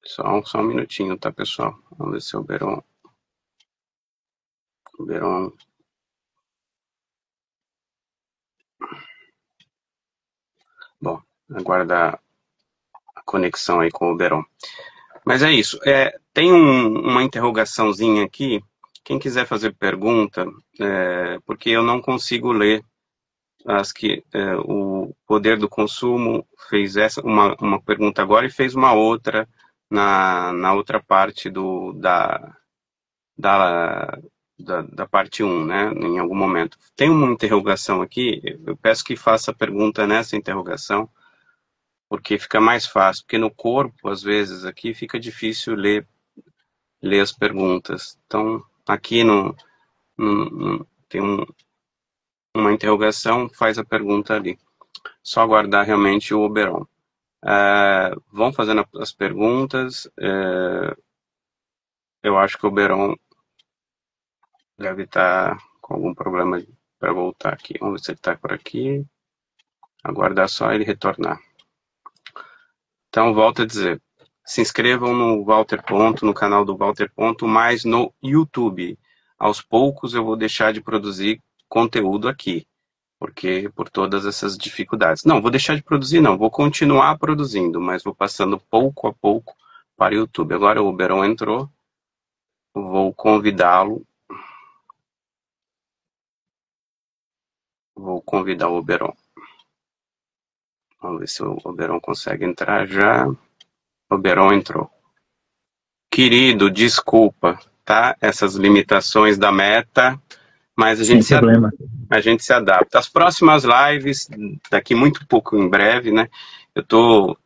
Só um minutinho, tá, pessoal? Vamos ver se o Oberon... Bom, aguardar a conexão aí com o Oberon. Mas é isso. Tem uma interrogaçãozinha aqui. Quem quiser fazer pergunta, porque eu não consigo ler as que o Poder do Consumo fez uma pergunta agora e fez uma outra na outra parte da parte 1, né, em algum momento. Tem uma interrogação aqui, eu peço que faça a pergunta nessa interrogação, porque fica mais fácil, porque no corpo, às vezes, aqui fica difícil ler as perguntas. Então, aqui tem uma interrogação, faz a pergunta ali. Só aguardar realmente o Oberon. Vão fazendo as perguntas. Eu acho que o Oberon deve estar com algum problema para voltar aqui. Vamos ver se ele está por aqui. Aguardar só ele retornar. Então, volto a dizer, se inscrevam no Walter Ponto, no canal do Walter Ponto, mas no YouTube. Aos poucos eu vou deixar de produzir conteúdo aqui, porque por todas essas dificuldades. Não, vou deixar de produzir não, vou continuar produzindo, mas vou passando pouco a pouco para o YouTube. Agora o Oberon entrou, vou convidá-lo. Vou convidar o Oberon. Vamos ver se o Oberon consegue entrar já. O Oberon entrou. Querido, desculpa, tá? Essas limitações da meta, mas a gente se adapta. As próximas lives, daqui muito pouco em breve, né? Eu estou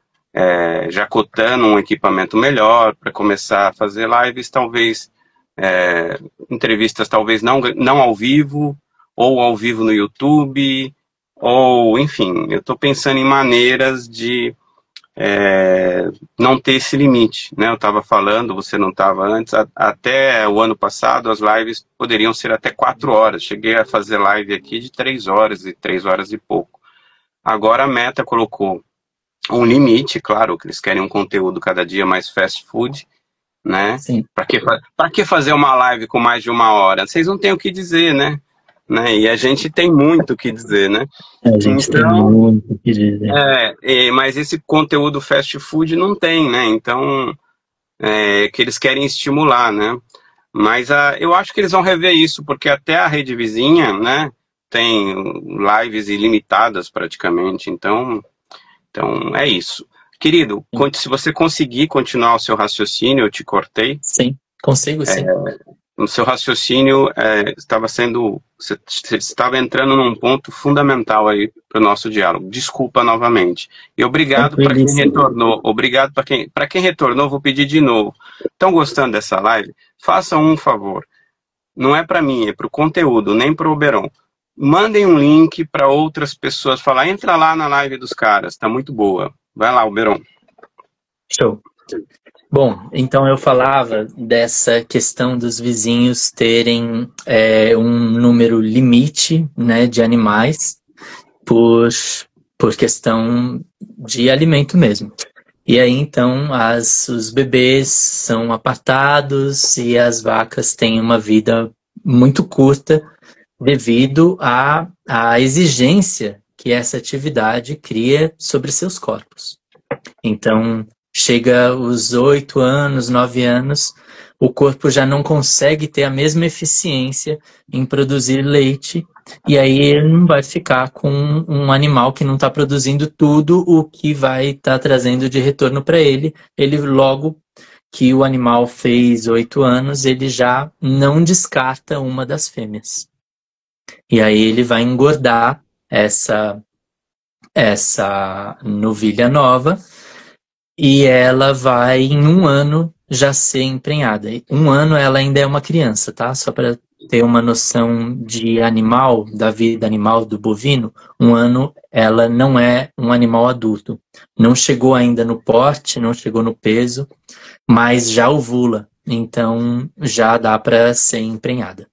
já cotando um equipamento melhor para começar a fazer lives, talvez entrevistas, talvez não ao vivo, ou ao vivo no YouTube, ou, enfim, eu estou pensando em maneiras de não ter esse limite, né? Eu estava falando, você não estava antes, até o ano passado as lives poderiam ser até 4 horas, cheguei a fazer live aqui de 3 horas e 3 horas e pouco. Agora a Meta colocou um limite, claro, que eles querem um conteúdo cada dia mais fast food, né? Para que fazer uma live com mais de 1 hora? Vocês não têm o que dizer, né? E a gente tem muito o que dizer, né? A gente tem muito o que dizer. Mas esse conteúdo fast food não tem, né? Então, que eles querem estimular, né? Mas eu acho que eles vão rever isso, porque até a rede vizinha, né, tem lives ilimitadas praticamente. Então é isso. Querido, se você conseguir continuar o seu raciocínio, eu te cortei. Sim, consigo sim. No seu raciocínio, você estava entrando num ponto fundamental aí para o nosso diálogo. Desculpa novamente. E obrigado para quem retornou. Obrigado para quem retornou, vou pedir de novo. Estão gostando dessa live? Façam um favor. Não é para mim, é para o conteúdo, nem para o Oberon. Mandem um link para outras pessoas. Falar, entra lá na live dos caras, está muito boa. Vai lá, Oberon. Show. Bom, então eu falava dessa questão dos vizinhos terem um número limite, né, de animais por questão de alimento mesmo. E aí então os bebês são apartados e as vacas têm uma vida muito curta devido à exigência que essa atividade cria sobre seus corpos. Então, chega os 8 anos, 9 anos, o corpo já não consegue ter a mesma eficiência em produzir leite, e aí ele não vai ficar com um animal que não está produzindo tudo o que vai estar trazendo de retorno para ele. Ele logo que o animal fez 8 anos, ele já não descarta uma das fêmeas. E aí ele vai engordar essa novilha nova, e ela vai, em 1 ano, já ser emprenhada. 1 ano ela ainda é uma criança, tá? Só para ter uma noção de animal, da vida animal do bovino, 1 ano ela não é um animal adulto. Não chegou ainda no porte, não chegou no peso, mas já ovula. Então já dá para ser emprenhada.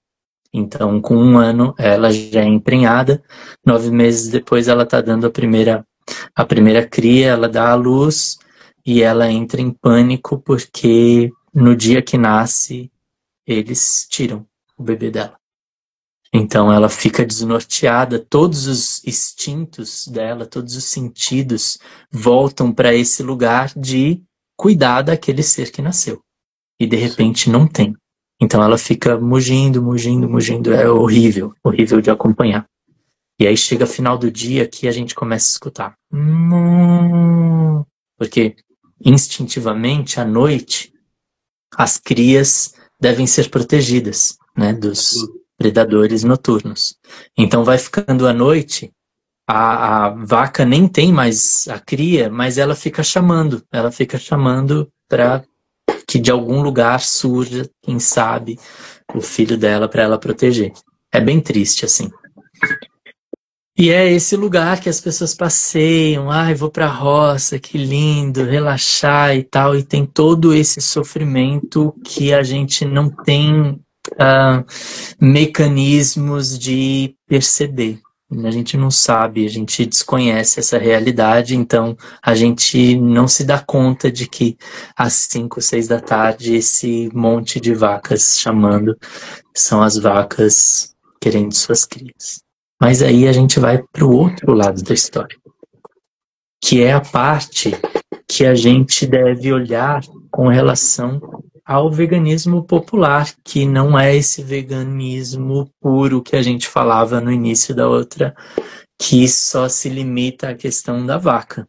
Então, com 1 ano, ela já é emprenhada. 9 meses depois, ela está dando a primeira cria, ela dá à luz e ela entra em pânico porque no dia que nasce, eles tiram o bebê dela. Então, ela fica desnorteada, todos os instintos dela, todos os sentidos voltam para esse lugar de cuidar daquele ser que nasceu. E, de repente, não tem. Então ela fica mugindo, é horrível, horrível de acompanhar. E aí chega final do dia que a gente começa a escutar. Porque instintivamente, à noite, as crias devem ser protegidas, né, dos predadores noturnos. Então vai ficando à noite, a vaca nem tem mais a cria, mas ela fica chamando para que de algum lugar surja, quem sabe, o filho dela para ela proteger. É bem triste, assim. E é esse lugar que as pessoas passeiam, vou para a roça, que lindo, relaxar e tal, e tem todo esse sofrimento que a gente não tem mecanismos de perceber. A gente não sabe, a gente desconhece essa realidade, então a gente não se dá conta de que às 5, 6 da tarde esse monte de vacas chamando são as vacas querendo suas crias. Mas aí a gente vai para o outro lado da história, que é a parte que a gente deve olhar com relação ao veganismo popular, que não é esse veganismo puro que a gente falava no início da outra, que só se limita à questão da vaca.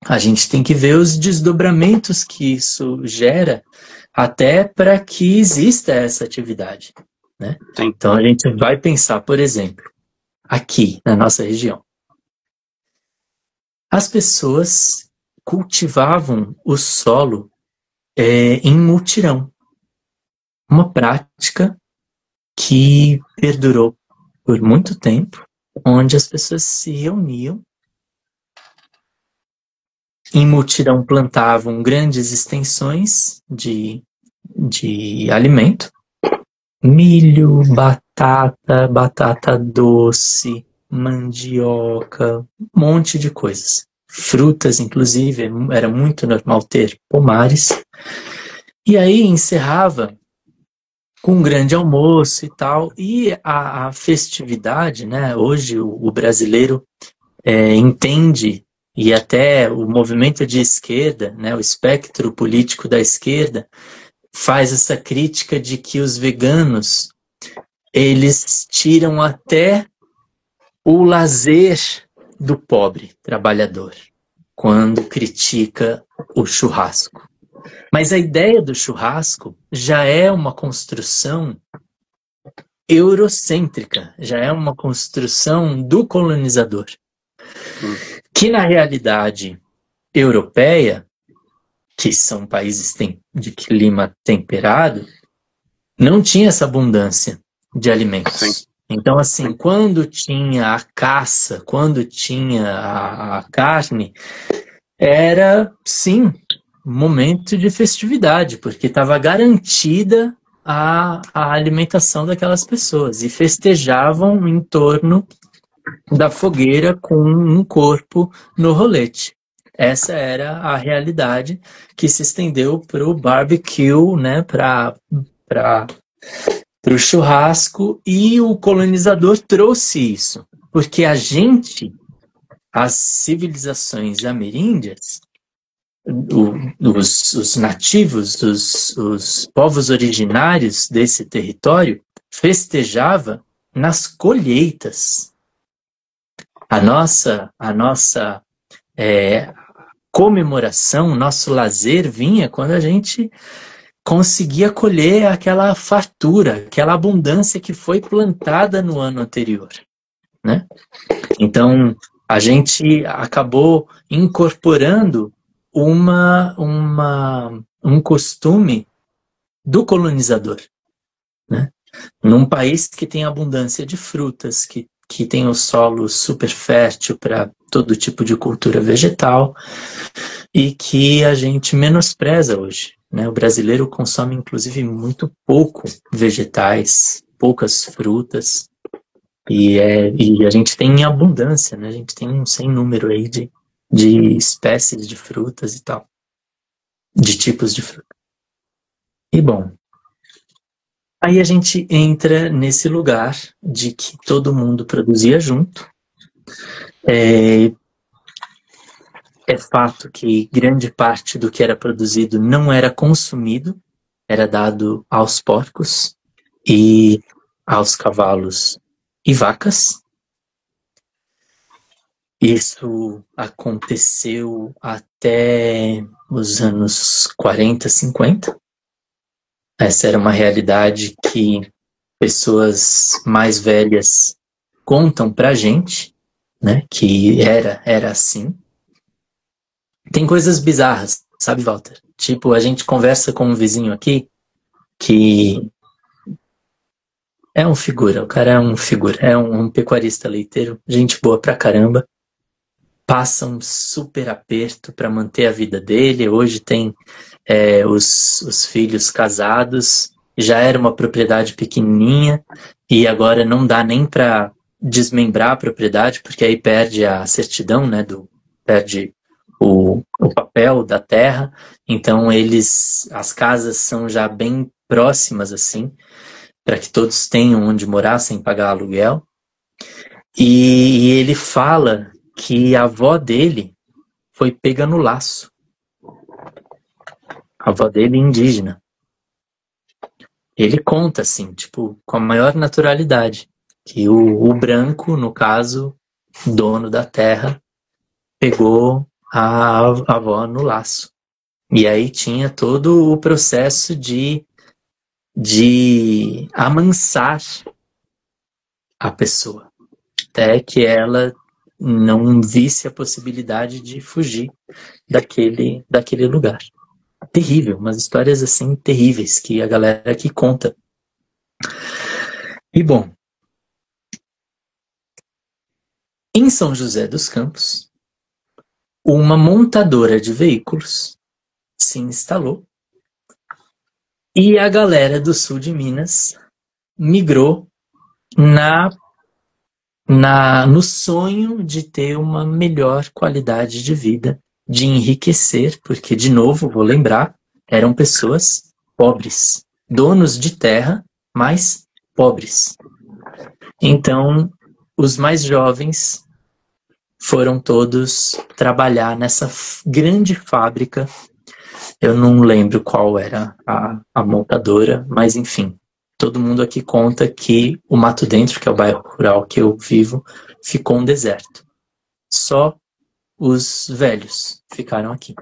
A gente tem que ver os desdobramentos que isso gera até para que exista essa atividade, né? Então a gente vai pensar, por exemplo, aqui na nossa região. As pessoas cultivavam o solo em mutirão. Uma prática que perdurou por muito tempo, onde as pessoas se reuniam, em mutirão plantavam grandes extensões de alimento, milho, batata doce, mandioca, um monte de coisas. Frutas, inclusive, era muito normal ter pomares. E aí encerrava com um grande almoço e tal. E a festividade, né? Hoje o brasileiro entende, e até o movimento de esquerda, né? O espectro político da esquerda, faz essa crítica de que os veganos, eles tiram até o lazer do pobre trabalhador quando critica o churrasco. Mas a ideia do churrasco já é uma construção eurocêntrica, já é uma construção do colonizador, que na realidade europeia, que são países de clima temperado, não tinha essa abundância de alimentos. Sim. Então, assim, quando tinha a caça, quando tinha a carne, era, sim, um momento de festividade, porque estava garantida a alimentação daquelas pessoas. E festejavam em torno da fogueira com um corpo no rolete. Essa era a realidade que se estendeu para o barbecue, né, para o churrasco, e o colonizador trouxe isso, porque as civilizações ameríndias, os nativos, os povos originários desse território festejava nas colheitas. A nossa comemoração, nosso lazer vinha quando a gente conseguia colher aquela fartura, aquela abundância que foi plantada no ano anterior, né? Então, a gente acabou incorporando um costume do colonizador, né? Num país que tem abundância de frutas, que tem o solo super fértil para todo tipo de cultura vegetal e que a gente menospreza hoje, né? O brasileiro consome, inclusive, muito pouco vegetais, poucas frutas, e a gente tem em abundância, né? A gente tem um sem número aí de espécies de frutas e tal, de tipos de fruta. E, bom, aí a gente entra nesse lugar de que todo mundo produzia junto. É fato que grande parte do que era produzido não era consumido, era dado aos porcos e aos cavalos e vacas. Isso aconteceu até os anos 40, 50. Essa era uma realidade que pessoas mais velhas contam pra gente, né, que era assim. Tem coisas bizarras, sabe, Walter? Tipo, a gente conversa com um vizinho aqui que é um figura, o cara é um figura, é um pecuarista leiteiro, gente boa pra caramba, passa um super aperto para manter a vida dele, hoje tem os filhos casados, já era uma propriedade pequenininha e agora não dá nem para desmembrar a propriedade, porque aí perde a certidão, né, perde o papel da terra, então as casas são já bem próximas assim, para que todos tenham onde morar sem pagar aluguel. E ele fala que a avó dele foi pega no laço. A avó dele indígena. Ele conta assim, tipo, com a maior naturalidade, que o branco, no caso, dono da terra, pegou a avó no laço. E aí tinha todo o processo de amansar a pessoa, até que ela não visse a possibilidade de fugir daquele lugar. Terrível, umas histórias assim terríveis que a galera aqui conta. E bom, em São José dos Campos, uma montadora de veículos se instalou e a galera do sul de Minas migrou no sonho de ter uma melhor qualidade de vida, de enriquecer, porque, de novo, vou lembrar, eram pessoas pobres, donos de terra, mas pobres. Então, os mais jovens foram todos trabalhar nessa grande fábrica. Eu não lembro qual era a montadora, mas enfim, todo mundo aqui conta que o Mato Dentro, que é o bairro rural que eu vivo, ficou um deserto. Só os velhos ficaram aqui.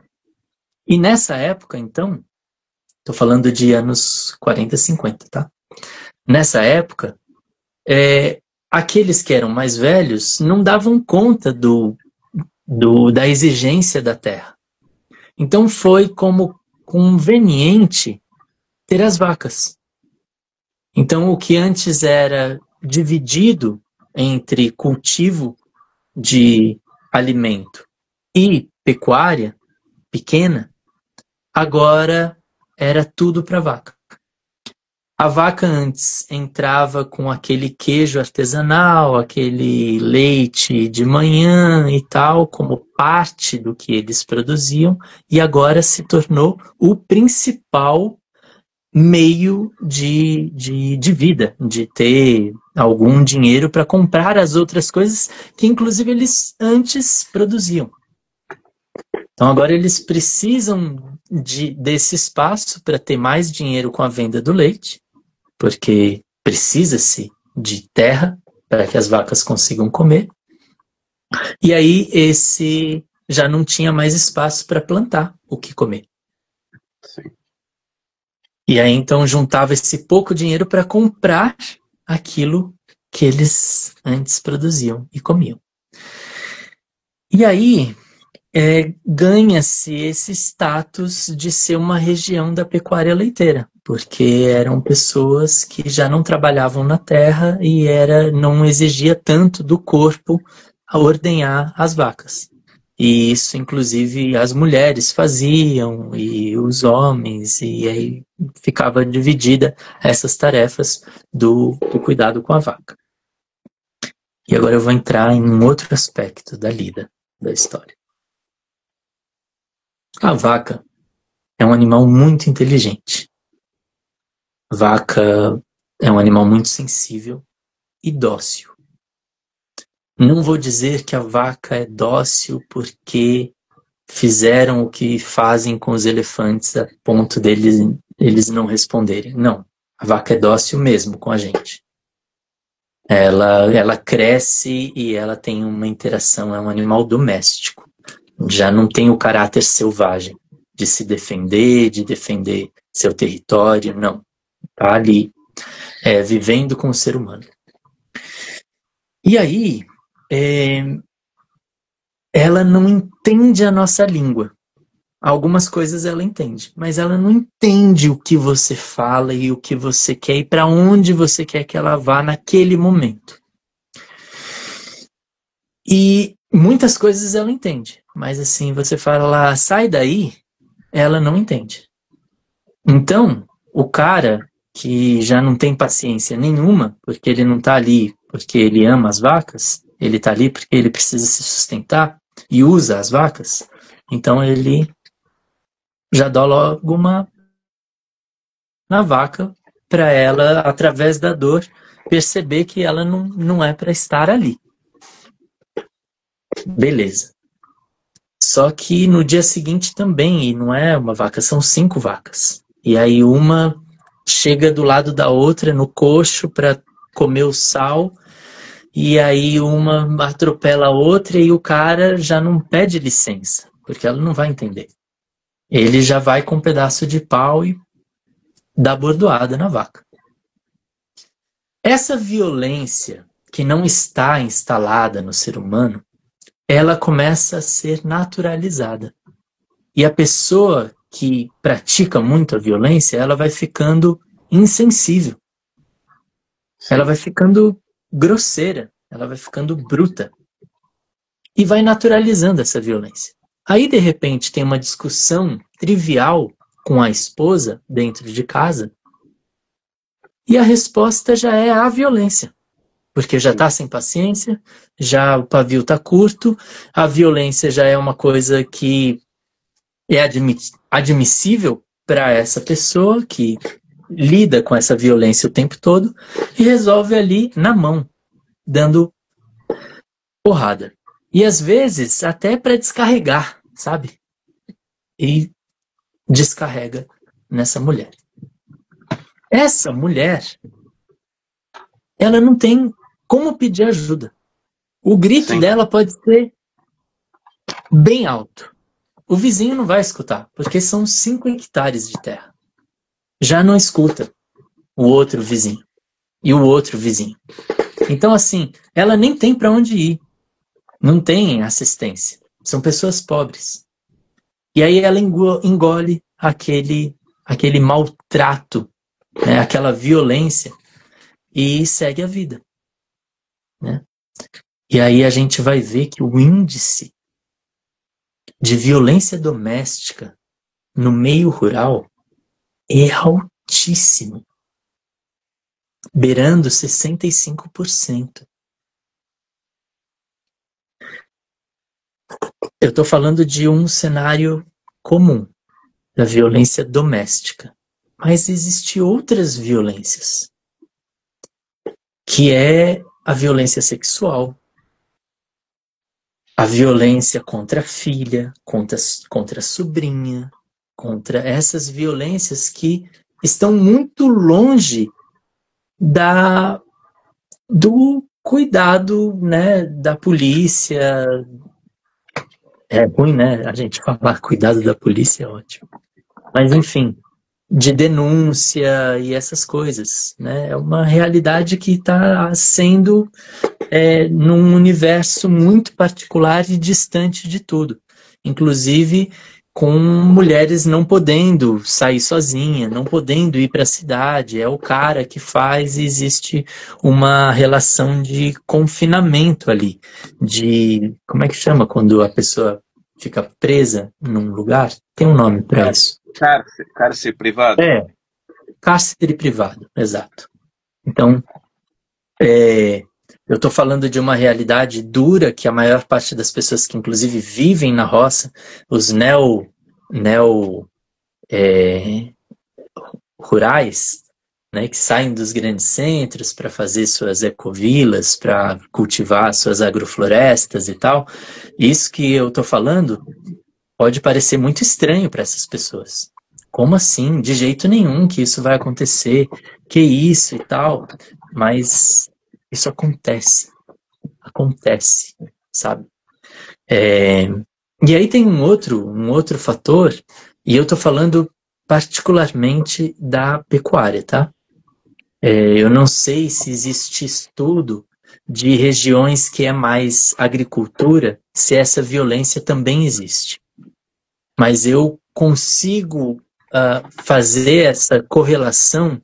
E nessa época, então, estou falando de anos 40, 50, tá? Nessa época, aqueles que eram mais velhos não davam conta da exigência da terra. Então foi como conveniente ter as vacas. Então o que antes era dividido entre cultivo de alimento e pecuária pequena, agora era tudo para a vaca. A vaca antes entrava com aquele queijo artesanal, aquele leite de manhã e tal, como parte do que eles produziam, e agora se tornou o principal meio de vida, de ter algum dinheiro para comprar as outras coisas que inclusive eles antes produziam. Então agora eles precisam desse espaço para ter mais dinheiro com a venda do leite, porque precisa-se de terra para que as vacas consigam comer. E aí esse já não tinha mais espaço para plantar o que comer. Sim. E aí então juntava esse pouco dinheiro para comprar aquilo que eles antes produziam e comiam. E aí ganha-se esse status de ser uma região da pecuária leiteira, porque eram pessoas que já não trabalhavam na terra e não exigia tanto do corpo a ordenhar as vacas. E isso, inclusive, as mulheres faziam, e os homens, e aí ficava dividida essas tarefas do cuidado com a vaca. E agora eu vou entrar em um outro aspecto da lida da história. A vaca é um animal muito inteligente. A vaca é um animal muito sensível e dócil. Não vou dizer que a vaca é dócil porque fizeram o que fazem com os elefantes a ponto deles não responderem. Não, a vaca é dócil mesmo com a gente. Ela cresce e ela tem uma interação, é um animal doméstico. Já não tem o caráter selvagem de se defender, de defender seu território, não. Está ali, vivendo com o ser humano. E aí, ela não entende a nossa língua. Algumas coisas ela entende, mas ela não entende o que você fala e o que você quer e para onde você quer que ela vá naquele momento. E muitas coisas ela entende, mas assim, você fala lá, sai daí, ela não entende. Então, o cara que já não tem paciência nenhuma, porque ele não está ali porque ele ama as vacas, ele está ali porque ele precisa se sustentar e usa as vacas, então ele já dá logo uma na vaca para ela, através da dor, perceber que ela não é para estar ali. Beleza. Só que no dia seguinte também, e não é uma vaca, são 5 vacas. E aí uma chega do lado da outra, no coxo, para comer o sal, e aí uma atropela a outra e o cara já não pede licença, porque ela não vai entender. Ele já vai com um pedaço de pau e dá bordoada na vaca. Essa violência que não está instalada no ser humano, ela começa a ser naturalizada. E a pessoa que pratica muito a violência, ela vai ficando insensível. Sim. Ela vai ficando grosseira, ela vai ficando bruta. E vai naturalizando essa violência. Aí, de repente, tem uma discussão trivial com a esposa dentro de casa, e a resposta já é a violência. Porque já está sem paciência, já o pavio está curto, a violência já é uma coisa que é admissível para essa pessoa que lida com essa violência o tempo todo e resolve ali na mão, dando porrada. E às vezes até para descarregar, sabe? E descarrega nessa mulher. Essa mulher, ela não tem como pedir ajuda. O grito Sim. dela pode ser bem alto. O vizinho não vai escutar, porque são 5 hectares de terra. Já não escuta o outro vizinho e o outro vizinho. Então, assim, ela nem tem para onde ir. Não tem assistência. São pessoas pobres. E aí ela engole aquele maltrato, né, aquela violência e segue a vida. Né? E aí a gente vai ver que o índice de violência doméstica no meio rural é altíssimo, beirando 65%. Eu estou falando de um cenário comum, da violência doméstica, mas existem outras violências, que é a violência sexual, a violência contra a filha, contra a sobrinha, contra essas violências que estão muito longe do cuidado, né, da polícia. É ruim, né? A gente falar cuidado da polícia é ótimo. Mas, enfim, de denúncia e essas coisas, né? É uma realidade que está sendo num universo muito particular e distante de tudo. Inclusive com mulheres não podendo sair sozinha, não podendo ir para a cidade. É o cara que faz e existe uma relação de confinamento ali. Como é que chama quando a pessoa fica presa num lugar? Tem um nome para isso. Cárcere privado? Cárcere privado, exato. Então, eu estou falando de uma realidade dura que a maior parte das pessoas que inclusive vivem na roça, os rurais, né, que saem dos grandes centros para fazer suas ecovilas, para cultivar suas agroflorestas e tal, isso que eu estou falando pode parecer muito estranho para essas pessoas. Como assim? De jeito nenhum que isso vai acontecer. Que isso e tal. Mas isso acontece. Acontece, sabe? E aí tem um outro fator, e eu estou falando particularmente da pecuária, tá? Eu não sei se existe estudo de regiões que é mais agricultura, se essa violência também existe. Mas eu consigo fazer essa correlação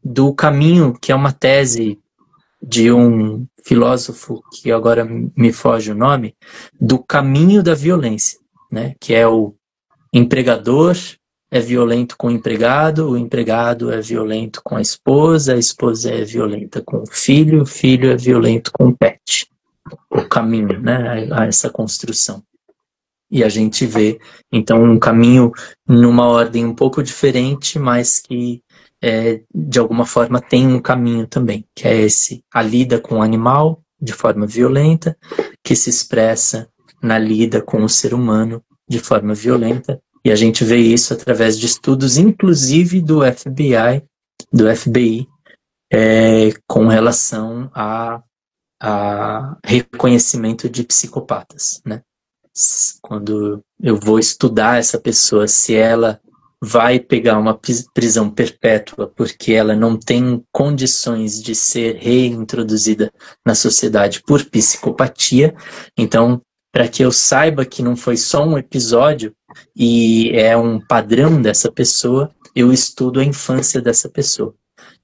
do caminho, que é uma tese de um filósofo que agora me foge o nome, do caminho da violência, né? Que é o empregador é violento com o empregado é violento com a esposa é violenta com o filho é violento com o pet. O caminho, né? A essa construção. E a gente vê, então, um caminho numa ordem um pouco diferente, mas que, de alguma forma, tem um caminho também, que é a lida com o animal de forma violenta, que se expressa na lida com o ser humano de forma violenta. E a gente vê isso através de estudos, inclusive do FBI, com relação a reconhecimento de psicopatas, né? Quando eu vou estudar essa pessoa, se ela vai pegar uma prisão perpétua porque ela não tem condições de ser reintroduzida na sociedade por psicopatia, então, para que eu saiba que não foi só um episódio e é um padrão dessa pessoa, eu estudo a infância dessa pessoa.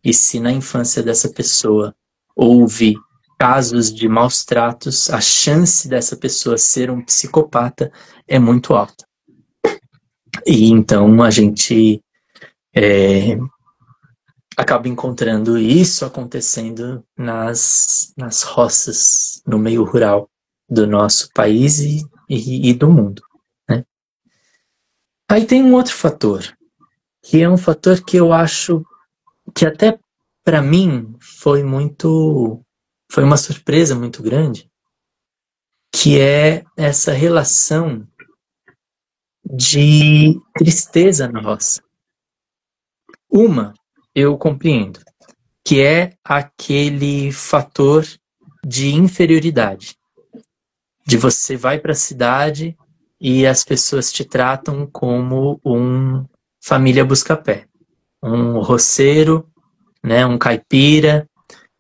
E se na infância dessa pessoa houve casos de maus tratos, a chance dessa pessoa ser um psicopata é muito alta. E então a gente acaba encontrando isso acontecendo nas roças, no meio rural do nosso país e do mundo, né? Aí tem um outro fator, que é um fator que eu acho que até para mim foi uma surpresa muito grande, que é essa relação de tristeza na roça. Eu compreendo, que é aquele fator de inferioridade, de você vai para a cidade e as pessoas te tratam como um família busca-pé, um roceiro, né, um caipira,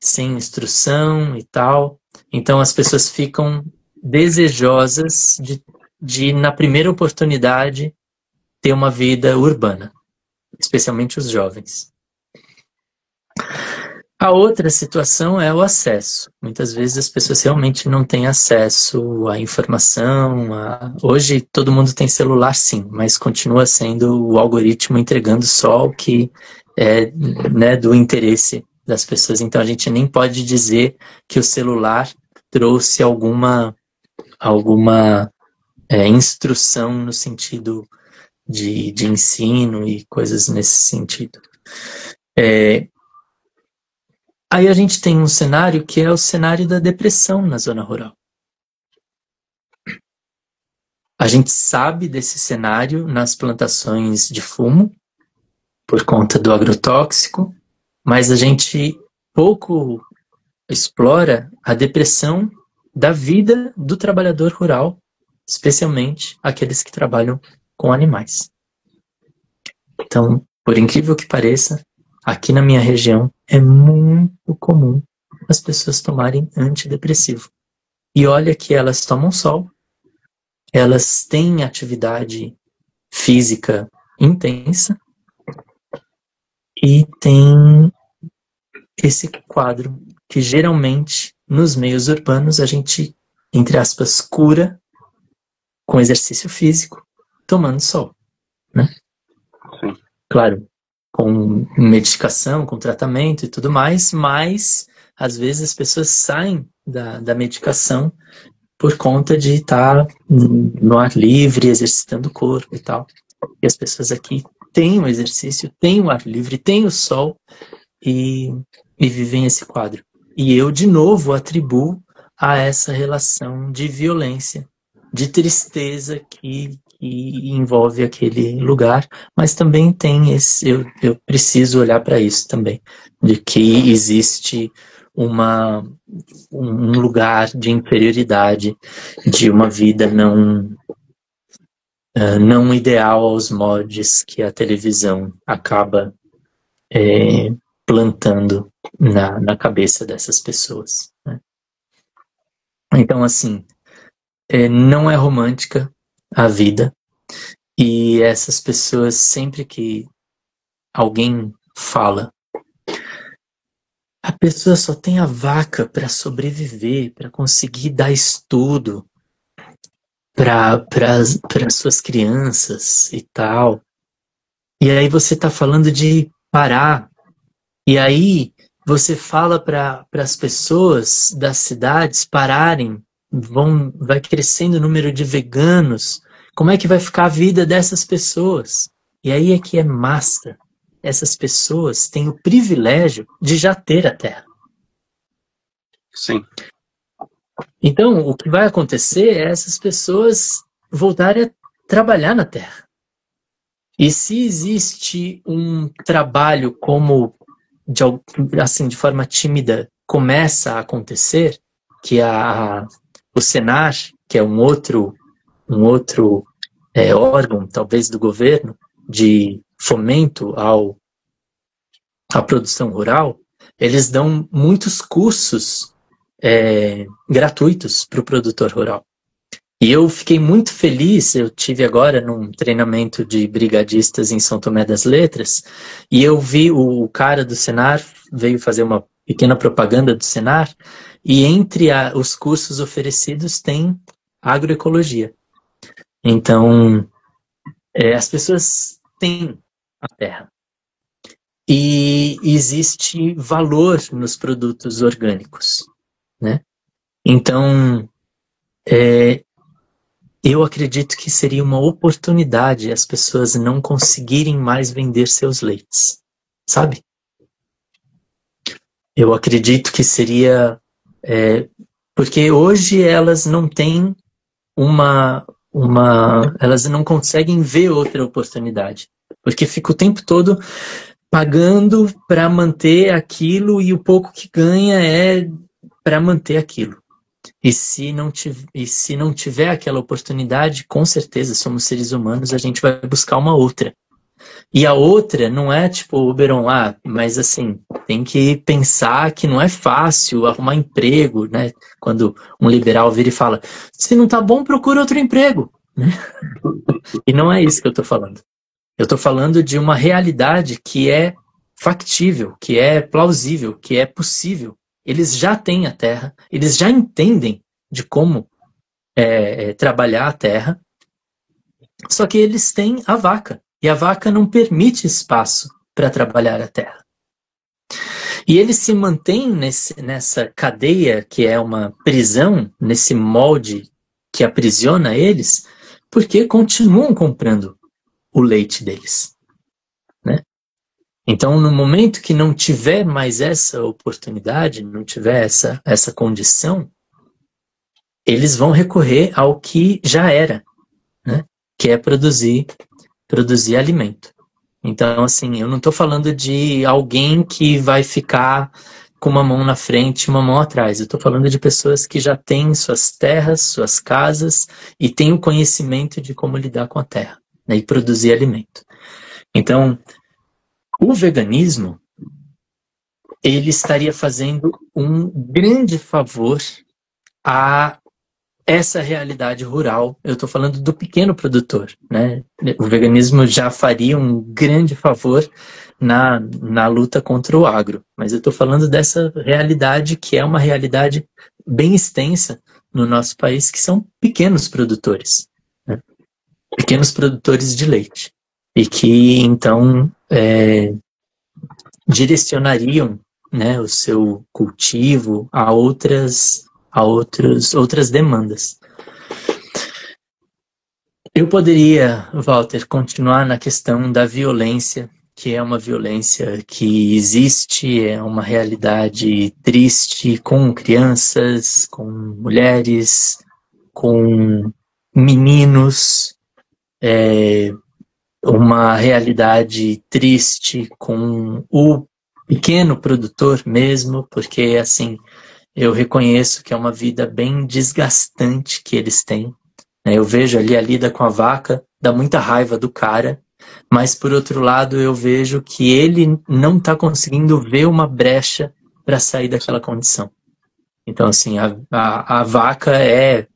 sem instrução e tal. Então as pessoas ficam desejosas de na primeira oportunidade, ter uma vida urbana, especialmente os jovens. A outra situação é o acesso. Muitas vezes as pessoas realmente não têm acesso à informação. Hoje todo mundo tem celular, sim, mas continua sendo o algoritmo entregando só o que é, né, do interesse das pessoas. Então a gente nem pode dizer que o celular trouxe alguma instrução no sentido de ensino e coisas nesse sentido. Aí a gente tem um cenário que é o cenário da depressão na zona rural. A gente sabe desse cenário nas plantações de fumo, por conta do agrotóxico, mas a gente pouco explora a depressão da vida do trabalhador rural, especialmente aqueles que trabalham com animais. Então, por incrível que pareça, aqui na minha região é muito comum as pessoas tomarem antidepressivo. E olha que elas tomam sol, elas têm atividade física intensa e tem esse quadro que geralmente nos meios urbanos a gente, entre aspas, cura com exercício físico, tomando sol, né? Sim. Claro, com medicação, com tratamento e tudo mais, mas às vezes as pessoas saem da medicação por conta de estar no ar livre, exercitando o corpo e tal. E as pessoas aqui têm o exercício, têm o ar livre, têm o sol e vivem esse quadro. E eu, de novo, atribuo a essa relação de violência, de tristeza que envolve aquele lugar, mas também tem esse, eu preciso olhar para isso também, de que existe um lugar de inferioridade, de uma vida não ideal aos moldes que a televisão acaba plantando na cabeça dessas pessoas, né? Então, assim, não é romântica a vida, e essas pessoas, sempre que alguém fala, a pessoa só tem a vaca para sobreviver, para conseguir dar estudo para suas crianças e tal. E aí você está falando de parar. E aí você fala para as pessoas das cidades pararem, vai crescendo o número de veganos. Como é que vai ficar a vida dessas pessoas? E aí é que é massa. Essas pessoas têm o privilégio de já ter a terra. Sim. Então, o que vai acontecer é essas pessoas voltarem a trabalhar na terra. E se existe um trabalho como, de forma tímida, começa a acontecer, que o Senar, que é um outro órgão, talvez do governo, de fomento à produção rural, eles dão muitos cursos gratuitos para o produtor rural. E eu fiquei muito feliz, eu tive agora num treinamento de brigadistas em São Tomé das Letras, e eu vi o cara do Senar, veio fazer uma pequena propaganda do Senar, e entre os cursos oferecidos tem agroecologia. Então, as pessoas têm a terra. E existe valor nos produtos orgânicos, né? Então, eu acredito que seria uma oportunidade as pessoas não conseguirem mais vender seus leites, sabe? Eu acredito que seria... porque hoje elas não têm elas não conseguem ver outra oportunidade, porque fica o tempo todo pagando para manter aquilo e o pouco que ganha é para manter aquilo. E se não tiver aquela oportunidade, com certeza, somos seres humanos, a gente vai buscar uma outra. E a outra não é tipo Oberon, mas assim, tem que pensar que não é fácil arrumar emprego, né? Quando um liberal vira e fala, se não tá bom, procura outro emprego, né? E não é isso que eu tô falando. Eu tô falando de uma realidade que é factível, que é plausível, que é possível. Eles já têm a terra, eles já entendem de como trabalhar a terra, só que eles têm a vaca, e a vaca não permite espaço para trabalhar a terra. E eles se mantêm nessa cadeia, que é uma prisão, nesse molde que aprisiona eles, porque continuam comprando o leite deles, né? Então, no momento que não tiver mais essa oportunidade, não tiver essa condição, eles vão recorrer ao que já era, né? Que é produzir alimento. Então, assim, eu não estou falando de alguém que vai ficar com uma mão na frente e uma mão atrás. Eu estou falando de pessoas que já têm suas terras, suas casas e têm o conhecimento de como lidar com a terra, né, e produzir alimento. Então, o veganismo, ele estaria fazendo um grande favor a essa realidade rural. Eu estou falando do pequeno produtor, né? O veganismo já faria um grande favor na luta contra o agro, mas eu estou falando dessa realidade que é uma realidade bem extensa no nosso país, que são pequenos produtores, né? Pequenos produtores de leite, e que então direcionariam, né, o seu cultivo a outras demandas. Eu poderia, Walter, continuar na questão da violência, que é uma violência que existe, é uma realidade triste com crianças, com mulheres, com meninos, uma realidade triste com o pequeno produtor mesmo, porque assim, eu reconheço que é uma vida bem desgastante que eles têm, né? Eu vejo ali a lida com a vaca, dá muita raiva do cara, mas por outro lado eu vejo que ele não está conseguindo ver uma brecha para sair daquela condição. Então assim, a vaca é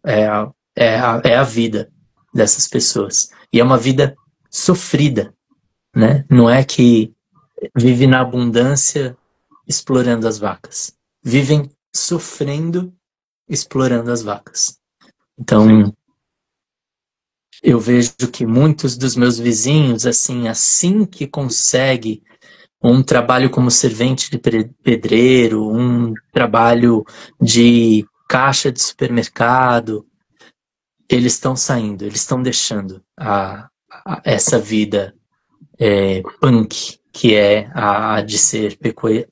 a vida dessas pessoas. E é uma vida sofrida, né? Não é que vive na abundância explorando as vacas. Vivem sofrendo, explorando as vacas. Então, sim, eu vejo que muitos dos meus vizinhos, assim que consegue um trabalho como servente de pedreiro, um trabalho de caixa de supermercado, eles estão saindo, eles estão deixando essa vida punk, que é a de ser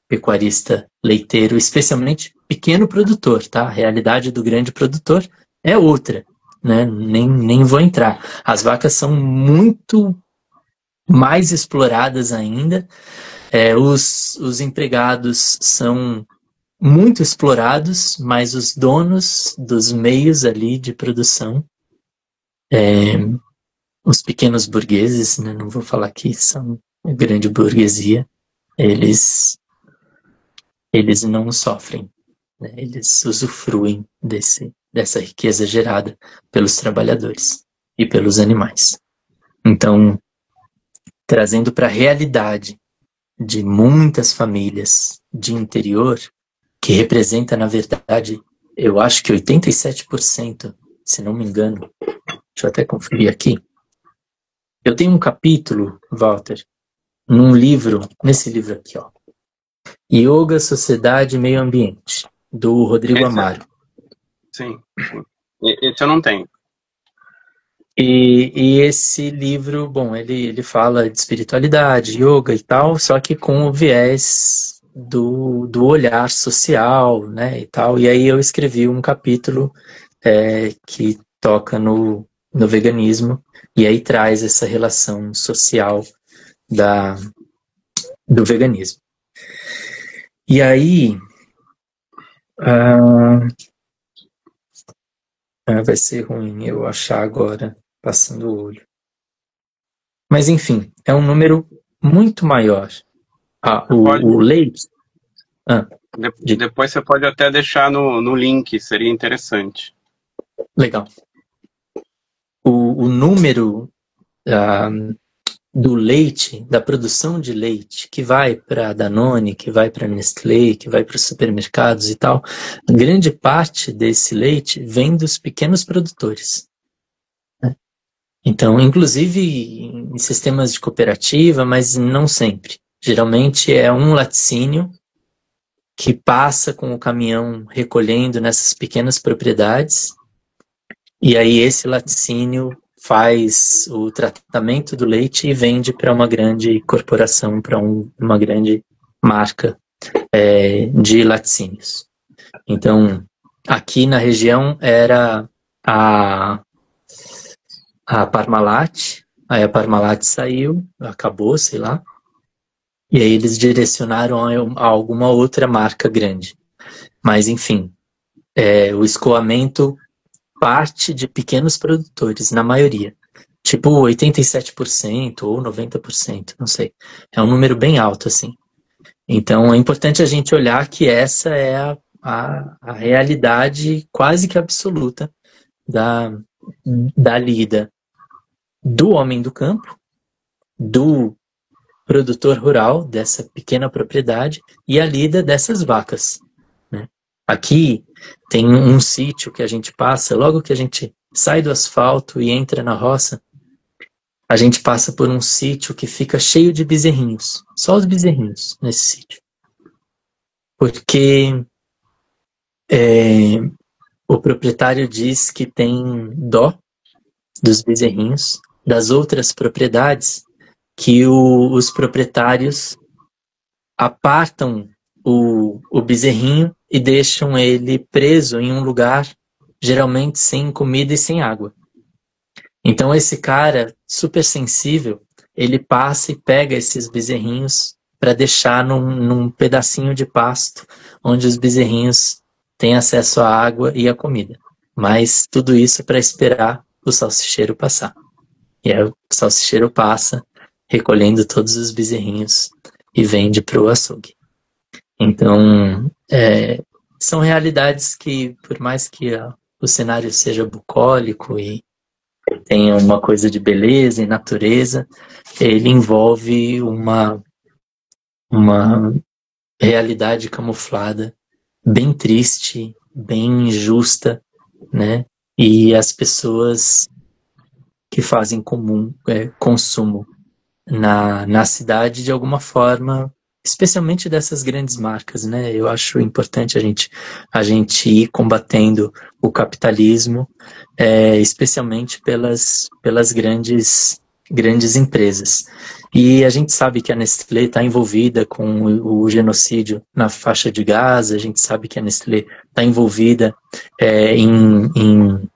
pecuarista leiteiro, especialmente pequeno produtor, tá? A realidade do grande produtor é outra, né? Nem vou entrar. As vacas são muito mais exploradas ainda, os empregados são muito explorados, mas os donos dos meios ali de produção, os pequenos burgueses, né? Não vou falar que são a grande burguesia, eles não sofrem, né? Eles usufruem dessa riqueza gerada pelos trabalhadores e pelos animais. Então, trazendo para a realidade de muitas famílias de interior, que representa, na verdade, eu acho que 87%, se não me engano, deixa eu até conferir aqui. Eu tenho um capítulo, Walter, nesse livro aqui, ó, Yoga, Sociedade e Meio Ambiente, do Rodrigo Amaro. Sim. Esse eu não tenho. E esse livro, bom, ele fala de espiritualidade, yoga e tal, só que com o viés do olhar social, né, e tal. E aí eu escrevi um capítulo que toca no veganismo, e aí traz essa relação social do veganismo. E aí vai ser ruim eu achar agora, passando o olho. Mas enfim, é um número muito maior. O leite... Depois você pode até deixar no link, seria interessante. Legal. O número do leite, da produção de leite, que vai para a Danone, que vai para a Nestlé, que vai para os supermercados e tal, grande parte desse leite vem dos pequenos produtores, né? Então, inclusive em sistemas de cooperativa, mas não sempre. Geralmente é um laticínio que passa com o caminhão recolhendo nessas pequenas propriedades, e aí esse laticínio faz o tratamento do leite e vende para uma grande corporação, para uma grande marca de laticínios. Então, aqui na região era a a Parmalat, aí a Parmalat saiu, acabou, sei lá, e aí eles direcionaram a alguma outra marca grande. Mas, enfim, o escoamento parte de pequenos produtores, na maioria. Tipo 87% ou 90%, não sei. É um número bem alto, assim. Então, é importante a gente olhar que essa é a realidade quase que absoluta da lida do homem do campo, do produtor rural, dessa pequena propriedade, e a lida dessas vacas, né? Aqui tem um sítio que a gente passa, logo que a gente sai do asfalto e entra na roça, a gente passa por um sítio que fica cheio de bezerrinhos, só os bezerrinhos nesse sítio. Porque o proprietário diz que tem dó dos bezerrinhos, das outras propriedades, que os proprietários apartam o bezerrinho e deixam ele preso em um lugar, geralmente sem comida e sem água. Então esse cara, super sensível, ele passa e pega esses bezerrinhos para deixar num pedacinho de pasto, onde os bezerrinhos têm acesso à água e à comida. Mas tudo isso para esperar o salsicheiro passar. E aí o salsicheiro passa, recolhendo todos os bezerrinhos e vende para o açougue. Então, são realidades que, por mais que o cenário seja bucólico e tenha uma coisa de beleza e natureza, ele envolve uma realidade camuflada, bem triste, bem injusta, né? E as pessoas que fazem consumo na cidade, de alguma forma, especialmente dessas grandes marcas, né? Eu acho importante a gente ir combatendo o capitalismo, especialmente pelas grandes empresas. E a gente sabe que a Nestlé está envolvida com o genocídio na faixa de Gaza, a gente sabe que a Nestlé está envolvida em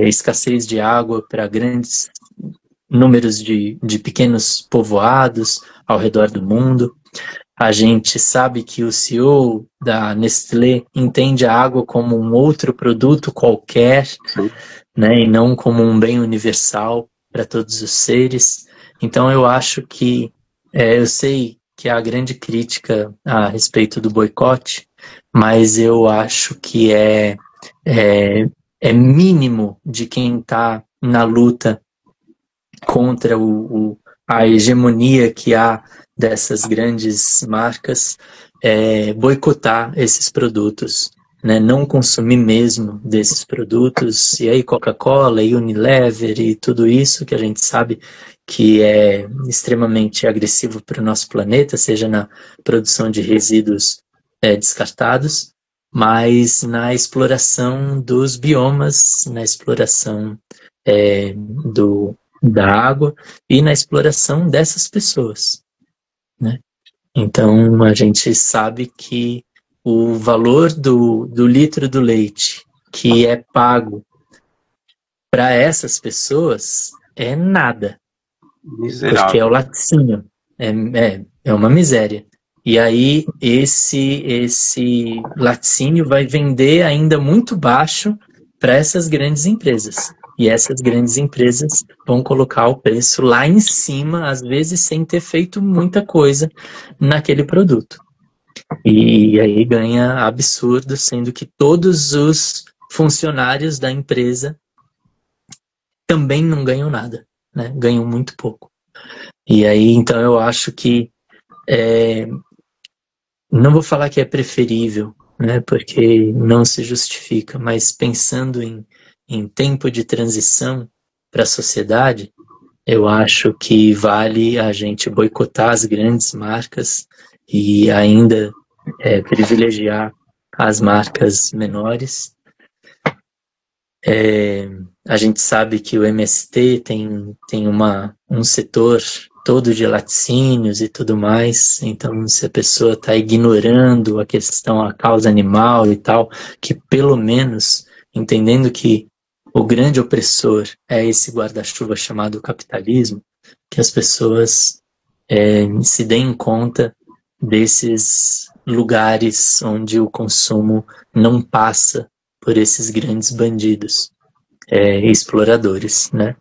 escassez de água para grandes números de pequenos povoados ao redor do mundo. A gente sabe que o CEO da Nestlé entende a água como um outro produto qualquer, né, e não como um bem universal para todos os seres. Então eu acho que, eu sei que há grande crítica a respeito do boicote, mas eu acho que é mínimo de quem está na luta contra a hegemonia que há dessas grandes marcas, boicotar esses produtos, né? Não consumir mesmo desses produtos, e aí Coca-Cola e Unilever e tudo isso que a gente sabe que é extremamente agressivo para o nosso planeta, seja na produção de resíduos descartados, mas na exploração dos biomas, na exploração da água e na exploração dessas pessoas, né? Então a gente sabe que o valor do litro do leite que é pago para essas pessoas é nada. Miserável. Porque é o laticínio. É uma miséria. E aí esse laticínio vai vender ainda muito baixo para essas grandes empresas. E essas grandes empresas vão colocar o preço lá em cima, às vezes sem ter feito muita coisa naquele produto. E aí ganha absurdo, sendo que todos os funcionários da empresa também não ganham nada, né? Ganham muito pouco. E aí, então, eu acho que não vou falar que é preferível, né? Porque não se justifica, mas pensando em tempo de transição para a sociedade, eu acho que vale a gente boicotar as grandes marcas e ainda privilegiar as marcas menores. A gente sabe que o MST tem um setor todo de laticínios e tudo mais, então se a pessoa está ignorando a causa animal e tal, que pelo menos, entendendo que o grande opressor é esse guarda-chuva chamado capitalismo, que as pessoas se deem conta desses lugares onde o consumo não passa por esses grandes bandidos, exploradores, né?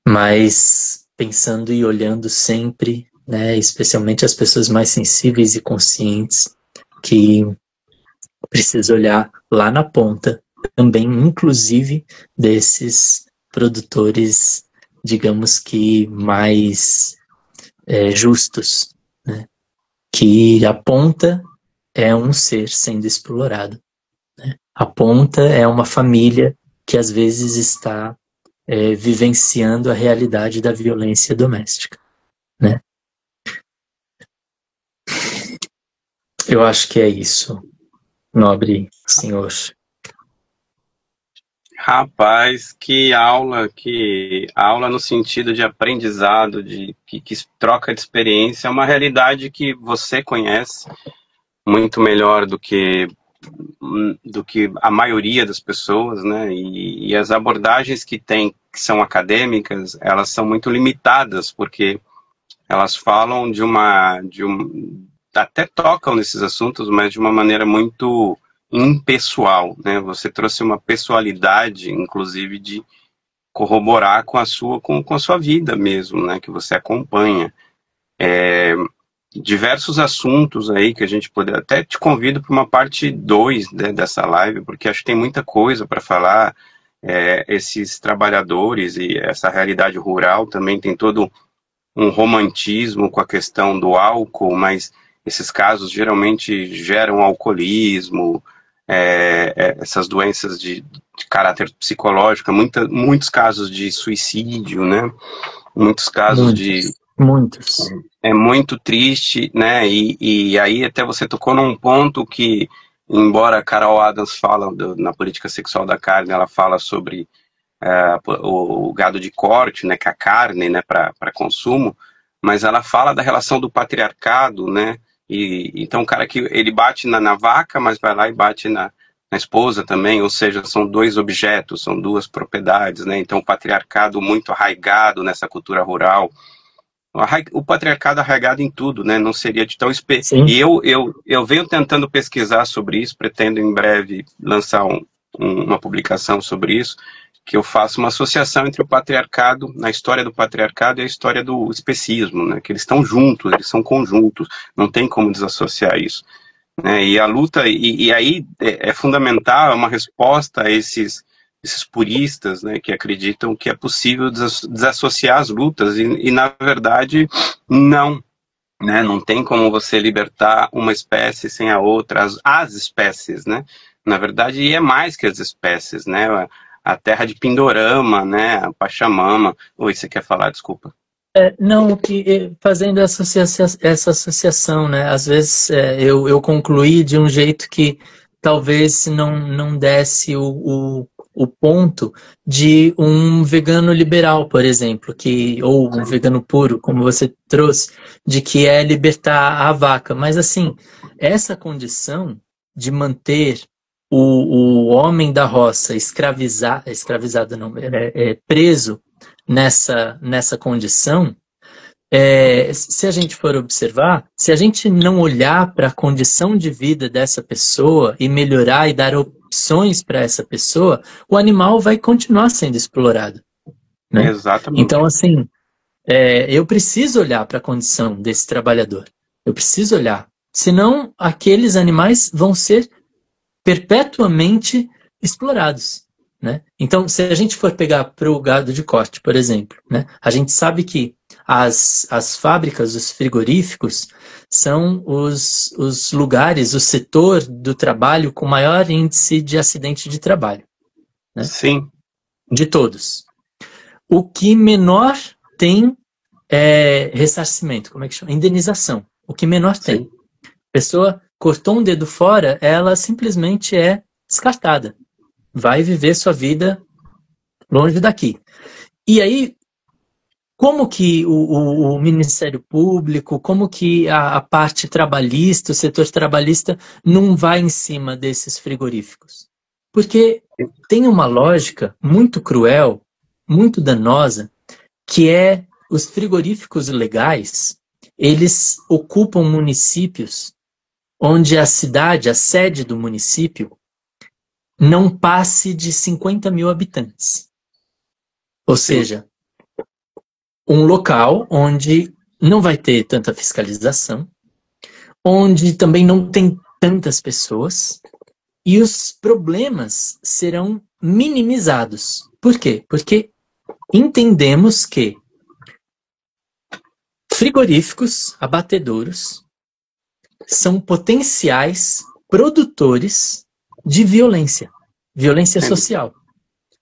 Mas pensando e olhando sempre, né, especialmente as pessoas mais sensíveis e conscientes, que precisa olhar lá na ponta, também inclusive desses produtores, digamos que mais justos, né? Que a ponta é um ser sendo explorado, né? A ponta é uma família que às vezes está vivenciando a realidade da violência doméstica, né? Eu acho que é isso, nobre senhor. Rapaz, que aula no sentido de aprendizado, que troca de experiência, é uma realidade que você conhece muito melhor do que a maioria das pessoas, né? E as abordagens que tem, que são acadêmicas, elas são muito limitadas, porque elas falam até tocam nesses assuntos, mas de uma maneira muito impessoal, né? Você trouxe uma pessoalidade, inclusive, de corroborar com a sua vida mesmo, né? Que você acompanha. Diversos assuntos aí que a gente poderia... Até te convido para uma parte 2, né, dessa live, porque acho que tem muita coisa para falar. Esses trabalhadores e essa realidade rural também tem todo um romantismo com a questão do álcool, mas esses casos geralmente geram alcoolismo, essas doenças de caráter psicológico, muitos casos de suicídio, né? Muitos casos Muitos. É muito triste, né? E aí até você tocou num ponto que, embora a Carol Adams fala na política sexual da carne, ela fala sobre o gado de corte, né, que é a carne, né, para consumo, mas ela fala da relação do patriarcado, né? E então o cara que ele bate na vaca, mas vai lá e bate na esposa também, ou seja, são dois objetos, são duas propriedades, né? Então o patriarcado muito arraigado nessa cultura rural, o patriarcado arraigado em tudo, né? Não seria de tão E eu venho tentando pesquisar sobre isso, pretendo em breve lançar uma publicação sobre isso, que eu faço uma associação entre o patriarcado, na história do patriarcado, e a história do especismo, né? Que eles estão juntos, eles são conjuntos, não tem como desassociar isso, né? E a luta, e aí é fundamental, é uma resposta a esses puristas, né, que acreditam que é possível desassociar as lutas, e na verdade não, né? Não tem como você libertar uma espécie sem a outra, as espécies, né? Na verdade, e é mais que as espécies, né? A terra de Pindorama, né? A Pachamama. Oi, você quer falar? Desculpa. Não, fazendo essa associação, né? Às vezes eu concluí de um jeito que talvez não desse o ponto de um vegano liberal, por exemplo, ou um vegano puro, como você trouxe, de que é libertar a vaca. Mas assim, essa condição de manter o homem da roça escravizado não, preso nessa condição, se a gente for observar, se a gente não olhar para a condição de vida dessa pessoa e melhorar e dar opções para essa pessoa, o animal vai continuar sendo explorado, né? Exatamente. Então, assim, eu preciso olhar para a condição desse trabalhador. Eu preciso olhar. Senão, aqueles animais vão ser perpetuamente explorados, né? Então, se a gente for pegar para o gado de corte, por exemplo, né, a gente sabe que as fábricas, os frigoríficos, são os lugares, o setor do trabalho com maior índice de acidente de trabalho, né? Sim. De todos. O que menor tem ressarcimento, como é que chama? Indenização. O que menor tem. Sim. A pessoa cortou um dedo fora, ela simplesmente é descartada. Vai viver sua vida longe daqui. E aí, como que o Ministério Público, como que a parte trabalhista, o setor trabalhista, não vai em cima desses frigoríficos? Porque tem uma lógica muito cruel, muito danosa, que é os frigoríficos legais, eles ocupam municípios onde a cidade, a sede do município, não passe de 50 mil habitantes. Ou seja, um local onde não vai ter tanta fiscalização, onde também não tem tantas pessoas, e os problemas serão minimizados. Por quê? Porque entendemos que frigoríficos, abatedouros, são potenciais produtores de violência social.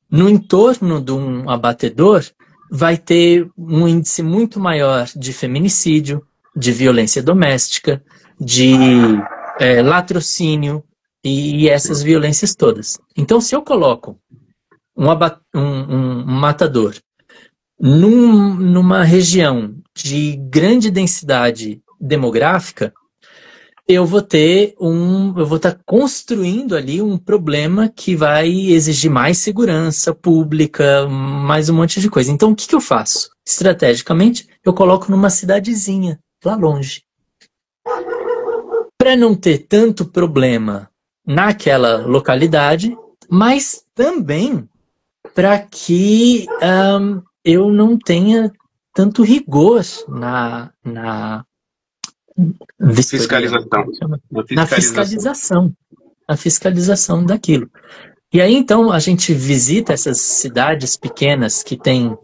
No entorno de um abatedor, vai ter um índice muito maior de feminicídio, de violência doméstica, de latrocínio e essas violências todas. Então, se eu coloco um matador numa região de grande densidade demográfica, eu vou estar construindo ali um problema que vai exigir mais segurança pública, mais um monte de coisa. Então, o que eu faço? Estrategicamente, eu coloco numa cidadezinha, lá longe. Para não ter tanto problema naquela localidade, mas também para que eu não tenha tanto rigor na fiscalização daquilo. E aí, então, a gente visita essas cidades pequenas que tem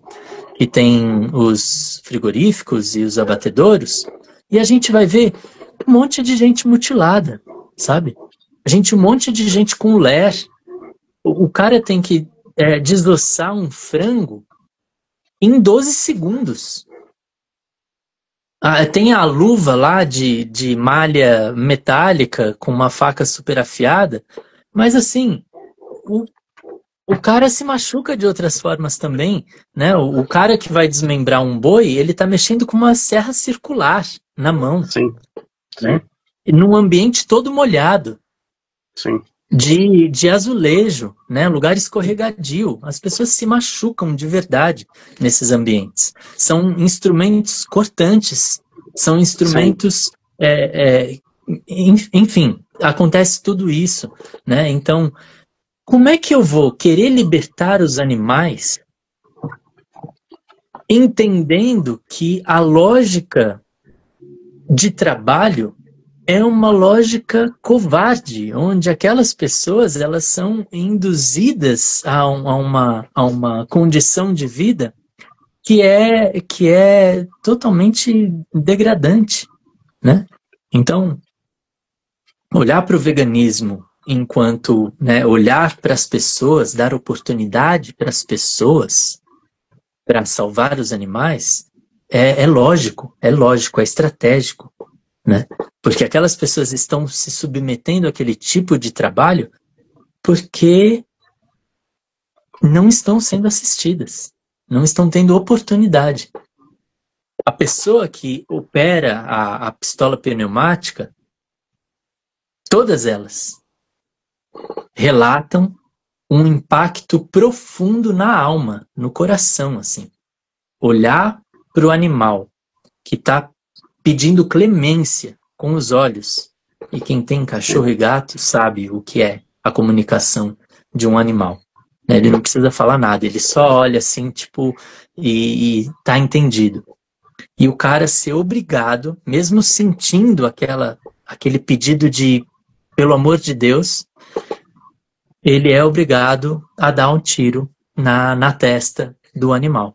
os frigoríficos e os abatedouros, e a gente vai ver um monte de gente mutilada, sabe? Um monte de gente com ler. O cara tem que desossar um frango em 12 segundos. Tem a luva lá de malha metálica com uma faca super afiada, mas assim, o cara se machuca de outras formas também, né? O cara que vai desmembrar um boi, ele tá mexendo com uma serra circular na mão. Sim. Né? E num ambiente todo molhado. Sim. De azulejo, né? Lugar escorregadio. As pessoas se machucam de verdade nesses ambientes. São instrumentos cortantes, são instrumentos... enfim, acontece tudo isso, né? Então, como é que eu vou querer libertar os animais entendendo que a lógica de trabalho é uma lógica covarde, onde aquelas pessoas elas são induzidas a uma condição de vida que é totalmente degradante, né? Então, olhar para o veganismo enquanto, né, olhar para as pessoas, dar oportunidade para as pessoas para salvar os animais, é lógico, é estratégico, né? Porque aquelas pessoas estão se submetendo àquele tipo de trabalho porque não estão sendo assistidas, não estão tendo oportunidade. A pessoa que opera a pistola pneumática, todas elas relatam um impacto profundo na alma, no coração, assim. Olhar para o animal que está pedindo clemência com os olhos. E quem tem cachorro e gato sabe o que é a comunicação de um animal. Ele não precisa falar nada, ele só olha assim, tipo, e tá entendido. E o cara ser obrigado, mesmo sentindo aquele pedido de, pelo amor de Deus, ele é obrigado a dar um tiro na testa do animal.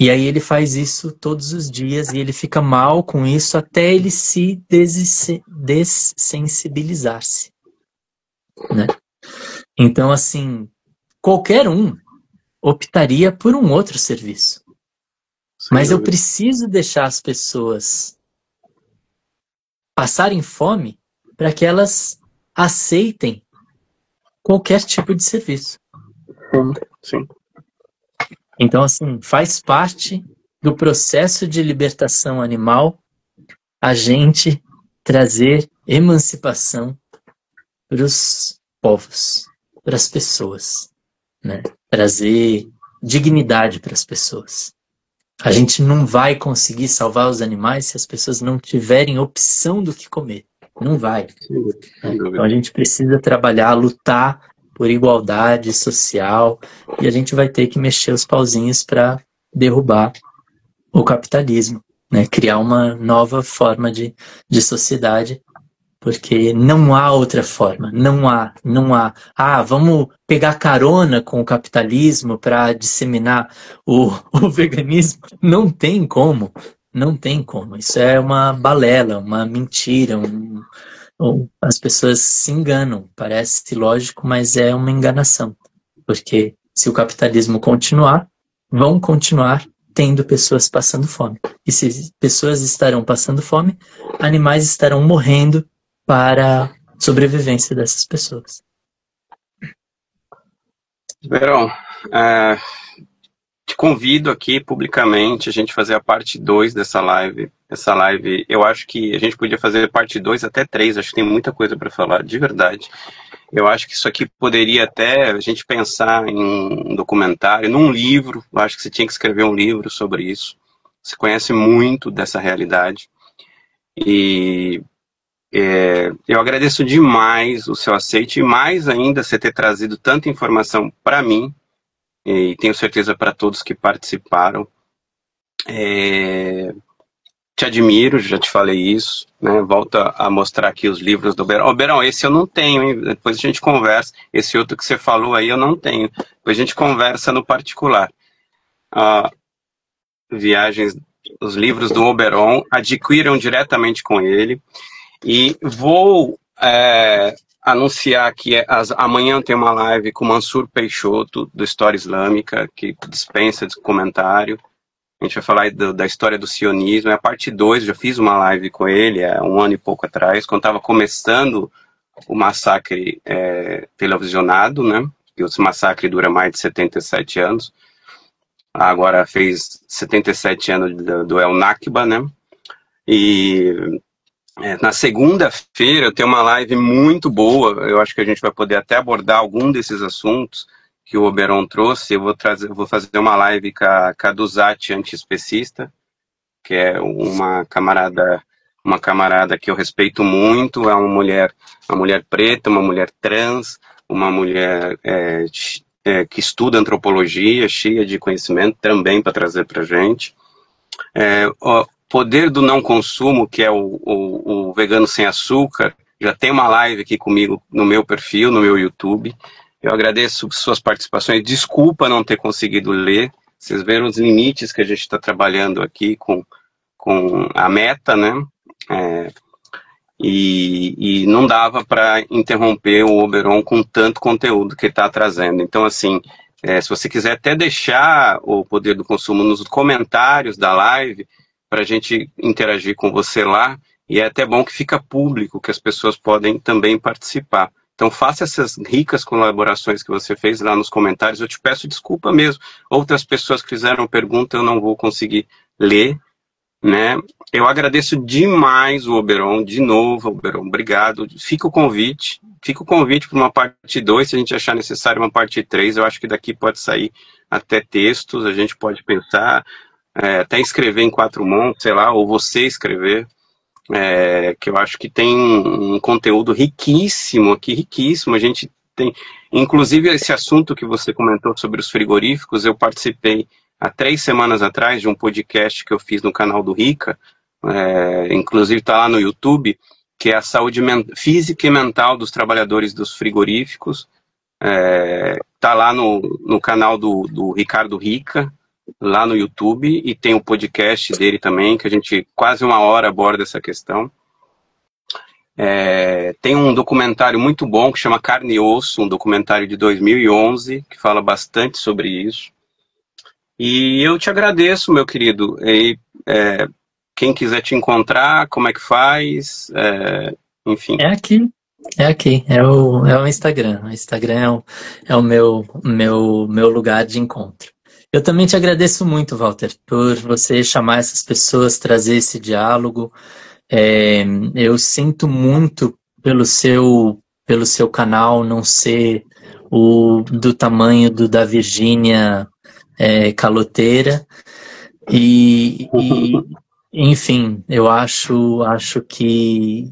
E aí ele faz isso todos os dias e ele fica mal com isso até ele se dessensibilizar-se, né? Então, assim, qualquer um optaria por um outro serviço. Mas eu preciso deixar as pessoas passarem fome para que elas aceitem qualquer tipo de serviço. Sim. Então, assim, faz parte do processo de libertação animal a gente trazer emancipação para os povos, para as pessoas, né? Trazer dignidade para as pessoas. A gente não vai conseguir salvar os animais se as pessoas não tiverem opção do que comer. Não vai. Então a gente precisa trabalhar, lutar por igualdade social, e a gente vai ter que mexer os pauzinhos para derrubar o capitalismo, né? Criar uma nova forma de sociedade, porque não há outra forma, não há. Ah, vamos pegar carona com o capitalismo para disseminar o veganismo? Não tem como, não tem como. Isso é uma balela, uma mentira, as pessoas se enganam. Parece lógico, mas é uma enganação, porque se o capitalismo continuar, vão continuar tendo pessoas passando fome. E se pessoas estarão passando fome, animais estarão morrendo para a sobrevivência dessas pessoas. Verão, te convido aqui publicamente a gente fazer a parte 2 dessa live. Essa live, eu acho que a gente podia fazer parte 2 até 3, acho que tem muita coisa para falar, de verdade. Eu acho que isso aqui poderia até a gente pensar em um documentário, num livro. Eu acho que você tinha que escrever um livro sobre isso. Você conhece muito dessa realidade. E eu agradeço demais o seu aceite, e mais ainda você ter trazido tanta informação para mim, e tenho certeza para todos que participaram. Te admiro, já te falei isso, né? Volta a mostrar aqui os livros do Oberon. Oberon, esse eu não tenho, hein? Depois a gente conversa. Esse outro que você falou aí eu não tenho. Depois a gente conversa no particular. Viagens, os livros do Oberon, adquiram diretamente com ele. E vou anunciar que amanhã tem uma live com o Mansur Peixoto, do História Islâmica, que dispensa de comentário. A gente vai falar da história do sionismo. É a parte 2, já fiz uma live com ele há 1 ano e pouco atrás, quando estava começando o massacre televisionado, né? E esse massacre dura mais de 77 anos. Agora fez 77 anos do El Nakba, né? E na segunda-feira eu tenho uma live muito boa. Eu acho que a gente vai poder até abordar algum desses assuntos que o Oberon trouxe. Eu vou fazer uma live com a Duzati, antiespecista, que é uma camarada que eu respeito muito. É uma mulher preta, uma mulher trans, uma mulher que estuda antropologia, cheia de conhecimento também para trazer para a gente. O Poder do Não Consumo, que é o Vegano Sem Açúcar, já tem uma live aqui comigo no meu perfil, no meu YouTube. Eu agradeço suas participações. Desculpa não ter conseguido ler. Vocês viram os limites que a gente está trabalhando aqui com a meta, né? E não dava para interromper o Oberon com tanto conteúdo que ele está trazendo. Então, assim, se você quiser até deixar o Poder do Consumo nos comentários da live, para a gente interagir com você lá, e é até bom que fica público, que as pessoas podem também participar. Então faça essas ricas colaborações que você fez lá nos comentários. Eu te peço desculpa mesmo. Outras pessoas que fizeram pergunta eu não vou conseguir ler, né? Eu agradeço demais o Oberon, de novo, Oberon, obrigado. Fica o convite para uma parte 2, se a gente achar necessário uma parte 3. Eu acho que daqui pode sair até textos, a gente pode pensar, até escrever em 4 mãos, sei lá, ou você escrever. Que eu acho que tem um conteúdo riquíssimo aqui, riquíssimo. A gente tem, inclusive esse assunto que você comentou sobre os frigoríficos, eu participei há 3 semanas atrás de um podcast que eu fiz no canal do Rica, inclusive está lá no YouTube, que é a saúde física e mental dos trabalhadores dos frigoríficos. Está lá no canal do Ricardo Rica, lá no YouTube, e tem o podcast dele também, que a gente quase 1 hora aborda essa questão. Tem um documentário muito bom que chama Carne e Osso, um documentário de 2011, que fala bastante sobre isso. E eu te agradeço, meu querido. Quem quiser te encontrar, como é que faz? Enfim. É aqui, é o Instagram. O Instagram é o meu lugar de encontro. Eu também te agradeço muito, Walter, por você chamar essas pessoas, trazer esse diálogo. Eu sinto muito pelo seu canal não ser do tamanho do da Virgínia caloteira. Enfim, eu acho que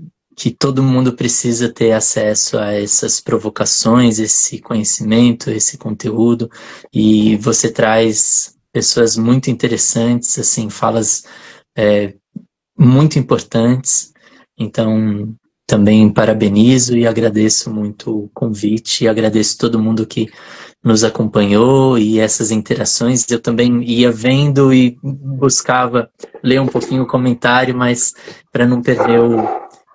todo mundo precisa ter acesso a essas provocações, esse conhecimento, esse conteúdo, e você traz pessoas muito interessantes, assim, falas muito importantes. Então, também parabenizo e agradeço muito o convite, e agradeço todo mundo que nos acompanhou e essas interações. Eu também ia vendo e buscava ler um pouquinho o comentário, mas para não perder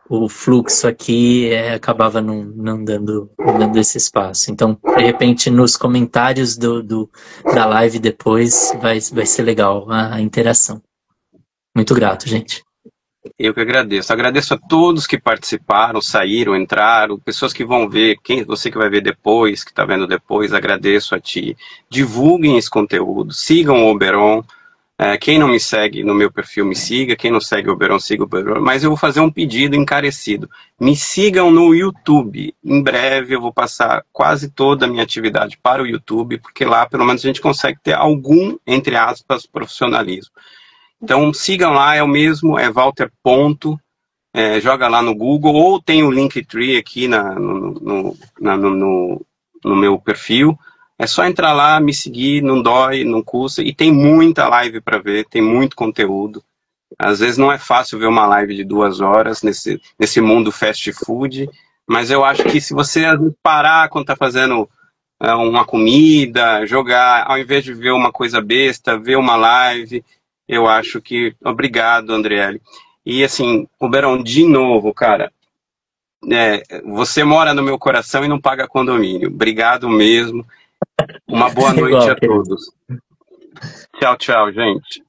o fluxo aqui, acabava não dando esse espaço. Então, de repente, nos comentários da live depois, vai ser legal a interação. Muito grato, gente. Eu que agradeço. Agradeço a todos que participaram, saíram, entraram, pessoas que vão ver, você que vai ver depois, que está vendo depois, agradeço a ti. Divulguem esse conteúdo, sigam o Oberon. Quem não me segue no meu perfil, me siga. Quem não segue o Oberon, siga o Oberon. Mas eu vou fazer um pedido encarecido. Me sigam no YouTube. Em breve eu vou passar quase toda a minha atividade para o YouTube, porque lá pelo menos a gente consegue ter algum, entre aspas, profissionalismo. Então sigam lá, é o mesmo, é Walter Ponto, joga lá no Google, ou tem o Linktree aqui no meu perfil. É só entrar lá, me seguir, não dói, não custa, e tem muita live para ver, tem muito conteúdo. Às vezes não é fácil ver uma live de 2 horas nesse mundo fast food, mas eu acho que se você parar quando está fazendo uma comida, jogar, ao invés de ver uma coisa besta, ver uma live, eu acho que... Obrigado, Andriele. E assim, Oberon, de novo, cara, você mora no meu coração e não paga condomínio. Obrigado mesmo. Uma boa noite a todos. Tchau, tchau, gente.